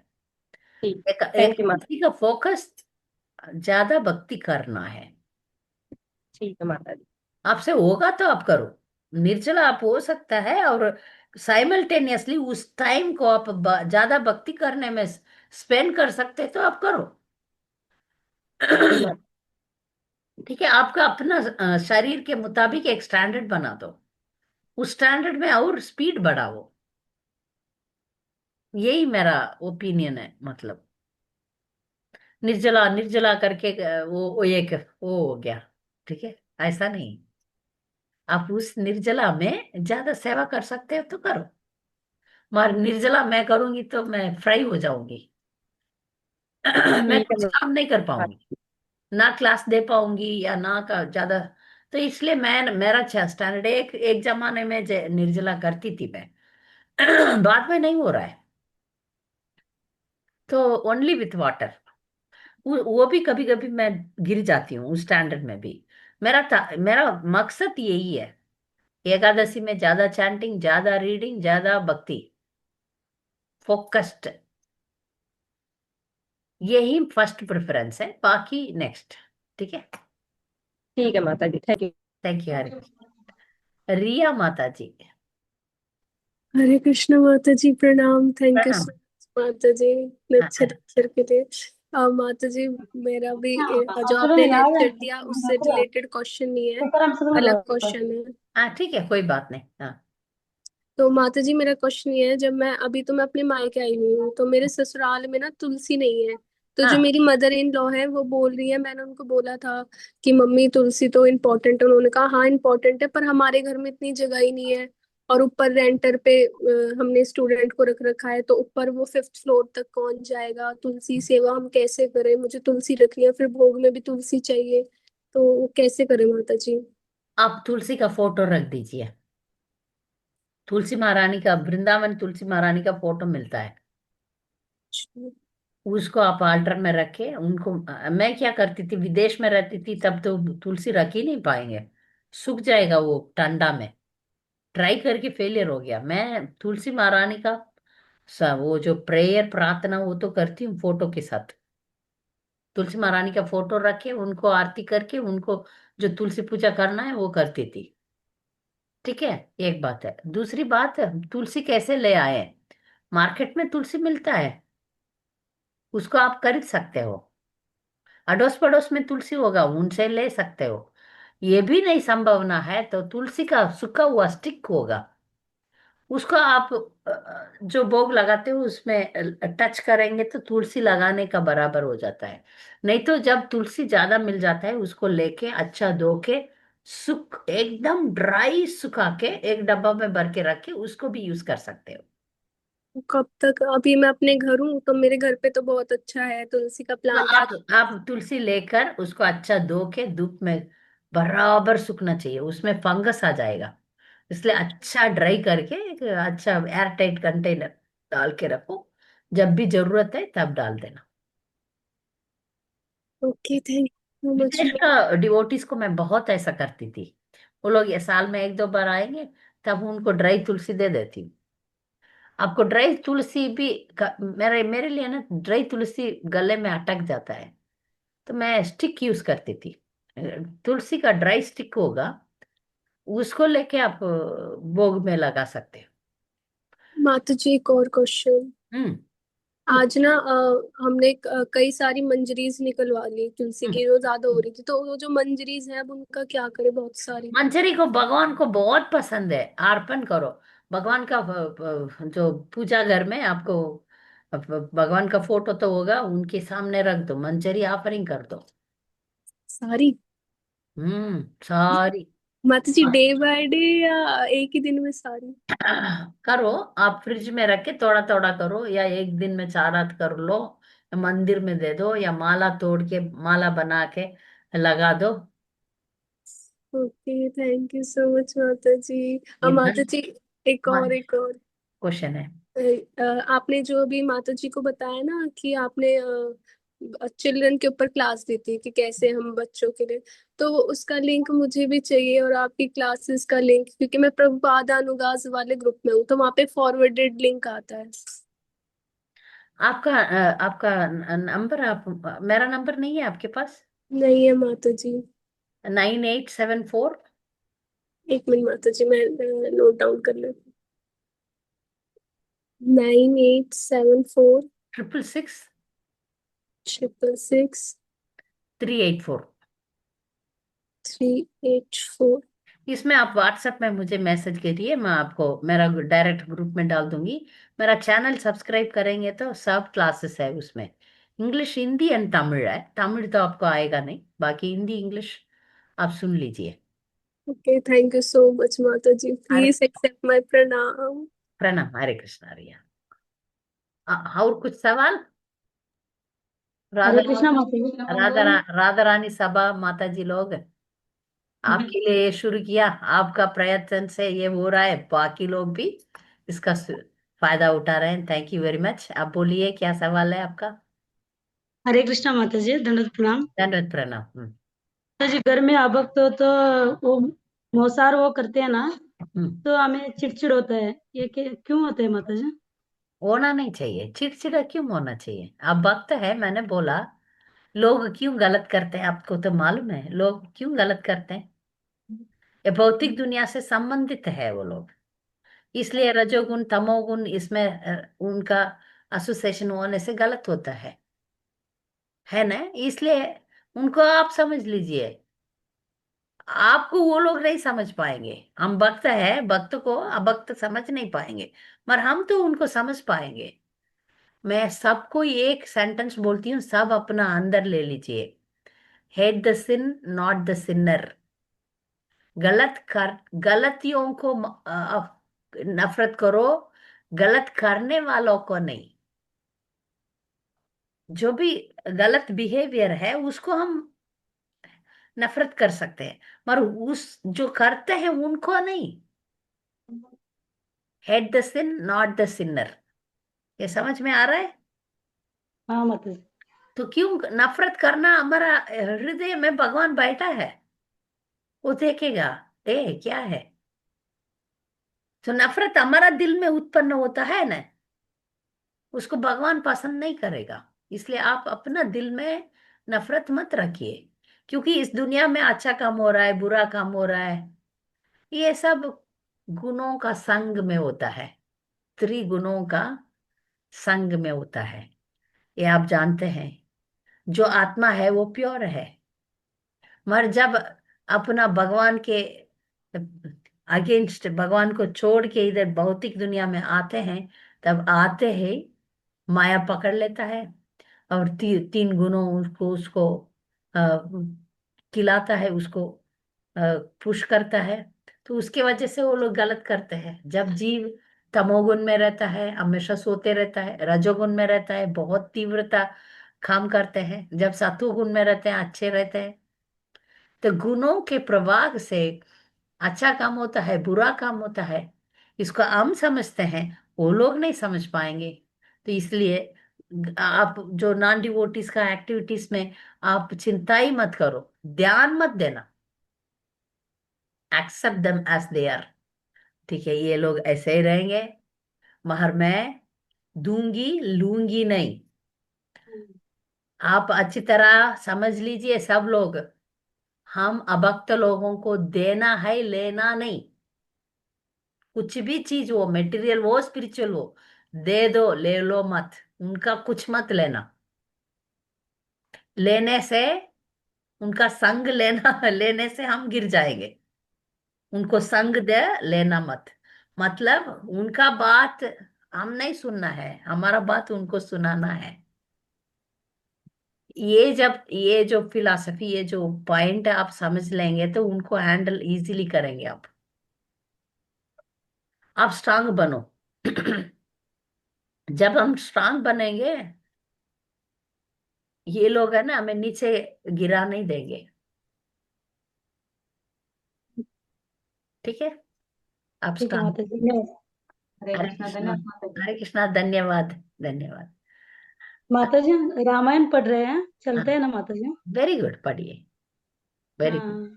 ठीक। एक थैंक यू माता। एकादशी का फोकस ज्यादा भक्ति करना है। ठीक है माता जी। आपसे होगा तो आप करो। निर्जला आप हो सकता है, और साइमल्टेनियसली उस टाइम को आप ज्यादा भक्ति करने में स्पेंड कर सकते हैं तो आप करो। जी माता। ठीक है, आपका अपना शरीर के मुताबिक एक स्टैंडर्ड बना दो, उस स्टैंडर्ड में और स्पीड बढ़ाओ। यही मेरा ओपिनियन है, मतलब निर्जला निर्जला करके वो एक वो हो गया। ठीक है, ऐसा नहीं। आप उस निर्जला में ज्यादा सेवा कर सकते हो तो करो, मगर निर्जला मैं करूंगी तो मैं फ्राई हो जाऊंगी। मैं ठीक है कुछ काम नहीं कर पाऊंगी। ना क्लास दे पाऊंगी या ना का ज्यादा। तो इसलिए मैं मेरा 6 स्टैंडर्ड एक जमाने में निर्जला करती थी मैं। बाद में नहीं हो रहा है। तो ओनली विथ वाटर। वो भी कभी कभी मैं गिर जाती हूँ उस स्टैंडर्ड में भी। मेरा मकसद यही है। एकादशी में ज्यादा चैंटिंग, ज्यादा रीडिंग, ज्यादा भक्ति, फोकस्ड, यही फर्स्ट प्रेफरेंस है, बाकी नेक्स्ट। ठीक है। ठीक है माता जी, थैंक यू। थैंक यू हरे कृष्ण। रिया माता जी। हरे कृष्ण माता जी, प्रणाम। थैंक यू प्रणाम। सो मच माता जी इतने हाँ, अच्छे लेक्चर के लिए। माता जी, मेरा भी जो आपने Absolutely, लेक्चर दिया उससे रिलेटेड क्वेश्चन नहीं है, अलग क्वेश्चन है। हाँ, ठीक है, कोई बात नहीं। हाँ। तो माता जी, मेरा क्वेश्चन ये है, जब मैं अपने मायके आई हुई हूँ तो मेरे ससुराल में ना तुलसी नहीं है। तो जो हाँ, मेरी मदर इन लॉ है वो बोल रही है, मैंने उनको बोला था कि मम्मी तुलसी तो इम्पोर्टेंट है। उन्होंने कहा हाँ इम्पोर्टेंट है, पर हमारे घर में इतनी जगह ही नहीं है। और ऊपर रेंटर पे हमने स्टूडेंट को रख रखा है, तो ऊपर वो 5th फ्लोर तक कौन जाएगा? तुलसी सेवा हम कैसे करें? मुझे तुलसी रखनी है, फिर भोग में भी तुलसी चाहिए, तो कैसे करें माता जी? आप तुलसी का फोटो रख दीजिए। तुलसी महारानी का, वृंदावन तुलसी महारानी का फोटो मिलता है। उसको आप आल्टर में रखे उनको। मैं क्या करती थी, विदेश में रहती थी तब तो तुलसी रख ही नहीं पाएंगे, सूख जाएगा वो ठंडा में। ट्राई करके फेलियर हो गया। मैं तुलसी महारानी का वो जो प्रेयर प्रार्थना वो तो करती हूँ फोटो के साथ। तुलसी महारानी का फोटो रखे, उनको आरती करके उनको जो तुलसी पूजा करना है वो करती थी। ठीक है। एक बात है। दूसरी बात, तुलसी कैसे ले आए? मार्केट में तुलसी मिलता है, उसको आप खरीद सकते हो। अड़ोस पड़ोस में तुलसी होगा, उनसे ले सकते हो। ये भी नहीं संभावना है तो तुलसी का सूखा हुआ स्टिक होगा, उसको आप जो भोग लगाते हो उसमें टच करेंगे तो तुलसी लगाने का बराबर हो जाता है। नहीं तो जब तुलसी ज्यादा मिल जाता है उसको लेके अच्छा धो के, एकदम ड्राई सुखा के एक डब्बा में भर के रख के उसको भी यूज कर सकते हो। कब तक? अभी मैं अपने घर हूँ तो मेरे घर पे तो बहुत अच्छा है, तुलसी का तो प्लांट है। आप तुलसी लेकर उसको अच्छा धो के धूप में बराबर सूखना चाहिए, उसमें फंगस आ जाएगा। इसलिए अच्छा ड्राई करके एक अच्छा एयर टाइट कंटेनर डाल के रखो, जब भी जरूरत है तब डाल देना। Okay, thank you so much. विदेश का डिवोटीज को मैं बहुत ऐसा करती थी। वो लोग ये साल में 1-2 बार आएंगे, तब उनको ड्राई तुलसी दे देती हूँ। आपको ड्राई तुलसी भी मेरे मेरे लिए ना ड्राई तुलसी गले में अटक जाता है, तो मैं स्टिक यूज करती थी। तुलसी का ड्राई स्टिक होगा, उसको लेके आप भोग में लगा सकते माता जी, एक और क्वेश्चन। हो। आज ना हमने कई सारी मंजरीज निकलवा ली तुलसी हम्म। की, जो ज्यादा हो रही थी, तो वो जो मंजरीज है अब उनका क्या करें? बहुत सारी। मंजरी को भगवान को बहुत पसंद है, अर्पण करो। भगवान का जो पूजा घर में आपको भगवान का फोटो तो होगा, उनके सामने रख दो, मंजरी ऑफरिंग कर दो। सारी? सारी। माता जी, डे बाय डे या एक ही दिन में सारी? करो। आप फ्रिज में रख के थोड़ा थोड़ा करो, या एक दिन में 4 हाथ कर लो, या मंदिर में दे दो, या माला तोड़ के माला बना के लगा दो। Okay, thank you so much माता जी। ये माता जी, एक और क्वेश्चन है। आपने जो अभी माता जी को बताया ना कि आपने चिल्ड्रन के ऊपर क्लास दी थी कि कैसे हम बच्चों के लिए, तो उसका लिंक मुझे भी चाहिए, और आपकी क्लासेस का लिंक, क्योंकि मैं प्रभुपाद अनुगाज वाले ग्रुप में हूँ, तो वहाँ पे फॉरवर्डेड लिंक आता है। आपका नंबर, आप मेरा नंबर नहीं है आपके पास? नहीं है माता जी। 9874 एक मिनट माता जी, मैं नोट डाउन कर लेती 9874 666 666 384। 384। इसमें आप व्हाट्सएप में मुझे मैसेज करिए, मैं आपको मेरा डायरेक्ट ग्रुप में डाल दूंगी। मेरा चैनल सब्सक्राइब करेंगे तो सब क्लासेस है उसमें। इंग्लिश, हिंदी एंड तमिल है। तमिल तो आपको आएगा नहीं, बाकी हिंदी इंग्लिश आप सुन लीजिए। Okay, thank you so much माता जी, हरे प्लीज एक्सेप्ट माय प्रणाम। प्रणाम। हरे कृष्णा रिया। और कुछ सवाल? राधा हरे कृष्णा माता जी। राधा रानी सभा माता जी लोग आपके लिए ये शुरू किया, आपका प्रयत्न से ये हो रहा है, बाकी लोग भी इसका फायदा उठा रहे हैं। Thank you very much. आप बोलिए, क्या सवाल है आपका? हरे कृष्णा माता जी, दंडवत प्रणाम। दंडवत प्रणाम। माता जी, घर में अब तो वो मोसार वो करते हैं ना, हम्म। तो हमें चिड़चिड़ होता है, ये क्यों होता है माता जी? होना नहीं चाहिए, चिड़चिड़ा क्यों होना चाहिए? अब वक्त है, मैंने बोला लोग क्यों गलत करते हैं, आपको तो मालूम है लोग क्यों गलत करते हैं। ये भौतिक दुनिया से संबंधित है वो लोग, इसलिए रजोगुण तमोगुण इसमें उनका एसोसिएशन होने से गलत होता है ना। इसलिए उनको आप समझ लीजिए, आपको वो लोग नहीं समझ पाएंगे। हम भक्त है, भक्त को अभक्त समझ नहीं पाएंगे, मगर हम तो उनको समझ पाएंगे। मैं सबको एक सेंटेंस बोलती हूँ, सब अपना अंदर ले लीजिए। Hate the sin not the sinner. गलतियों को नफरत करो, गलत करने वालों को नहीं। जो भी गलत बिहेवियर है उसको हम नफरत कर सकते हैं, मगर उस जो करते हैं उनको नहीं। Hate the sin not the sinner. ये समझ में आ रहा है? हाँ माता जी। तो क्यों नफरत करना? हमारा हृदय में भगवान बैठा है, वो देखेगा ए क्या है। तो नफरत हमारा दिल में उत्पन्न होता है ना, उसको भगवान पसंद नहीं करेगा। इसलिए आप अपना दिल में नफरत मत रखिए, क्योंकि इस दुनिया में अच्छा काम हो रहा है, बुरा काम हो रहा है, ये सब गुणों का संग में होता है, त्रिगुणों का संग में होता है। ये आप जानते हैं, जो आत्मा है वो प्योर है, मगर जब अपना भगवान के अगेंस्ट, भगवान को छोड़ के इधर भौतिक दुनिया में आते हैं, तब आते ही माया पकड़ लेता है और तीन गुणों उसको उसको खिलाता है, उसको पुश करता है। तो उसके वजह से वो लोग गलत करते हैं। जब जीव तमोगुण में रहता है, हमेशा सोते रहता है, रजोगुण में रहता है, बहुत तीव्रता काम करते हैं, जब सत्वगुण में रहते हैं अच्छे रहते हैं। तो गुणों के प्रभाव से अच्छा काम होता है, बुरा काम होता है, इसको हम समझते हैं, वो लोग नहीं समझ पाएंगे। तो इसलिए आप जो नॉन डिवोटीज का एक्टिविटीज में आप चिंता ही मत करो, ध्यान मत देना, accept them as they are. ठीक है, ये लोग ऐसे ही रहेंगे, मगर मैं दूंगी लूंगी नहीं। आप अच्छी तरह समझ लीजिए सब लोग, हम अभक्त लोगों को देना है, लेना नहीं। कुछ भी चीज हो, मटेरियल हो स्पिरिचुअल हो, दे दो, ले लो मत, उनका कुछ मत लेना। लेने से, उनका संग लेना लेने से हम गिर जाएंगे। उनको संग दे, लेना मत। मतलब उनका बात हम नहीं सुनना है, हमारा बात उनको सुनाना है। ये जो फिलॉसफी, ये जो पॉइंट आप समझ लेंगे तो उनको हैंडल इजीली करेंगे आप स्ट्रांग बनो। जब हम स्ट्रांग बनेंगे, ये लोग है ना हमें नीचे गिरा नहीं देंगे। ठीक है, आप ठीक है स्ट्रांग। माता जी, मैं हरे हरे कृष्णा, कृष्णा। धन्यवाद माता जी। हरे कृष्णा, धन्यवाद। धन्यवाद। माता जी रामायण पढ़ रहे हैं, चलते हैं ना माता जी? वेरी गुड, पढ़िए। Very good.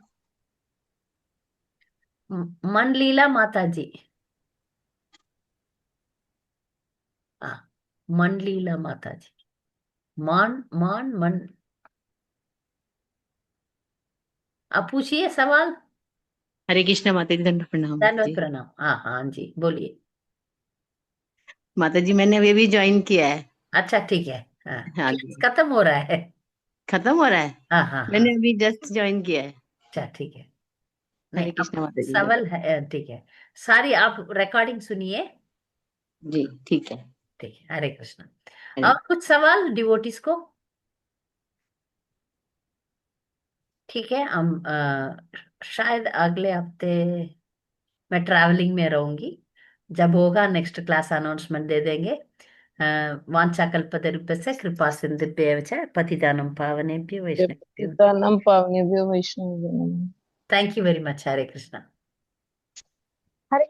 हाँ। मन लीला माता जी। हाँ, मन लीला माता जी। मान मान मन। आप पूछिए सवाल। हरे कृष्णा माता जी, दंड प्रणाम माता धन्यवाद जी। प्रणाम। हाँ हाँ जी, बोलिए। माता जी मैंने अभी अभी ज्वाइन किया है। अच्छा ठीक है। हाँ, हाँ क्लास जी। खत्म हो रहा है। खत्म हो रहा है। हाँ हाँ हाँ। मैंने अभी जस्ट ज्वाइन किया है। अच्छा ठीक है। नहीं, हरे अब कृष्णा माता जी। सवाल है, ठीक है। सारी आप रिकॉर्डिंग सुनिए। जी ठीक है। ठीक है, हरे कृष्णा। हरे। और कुछ सवाल डिवोटिस को? ठीक है, हम शायद अगले हफ्ते मैं ट्रैवलिंग में रहूंगी, जब होगा नेक्स्ट क्लास अनाउंसमेंट दे देंगे। वाञ्छाकल्पतरुभ्यश्च कृपा सिन्धुभ्येव च पतितानं पावनेभ्यो वैष्णवेभ्यो पतितानां पावनेभ्यो वैष्णवेभ्यो नमः। Thank you very much. Hare Krishna. Hare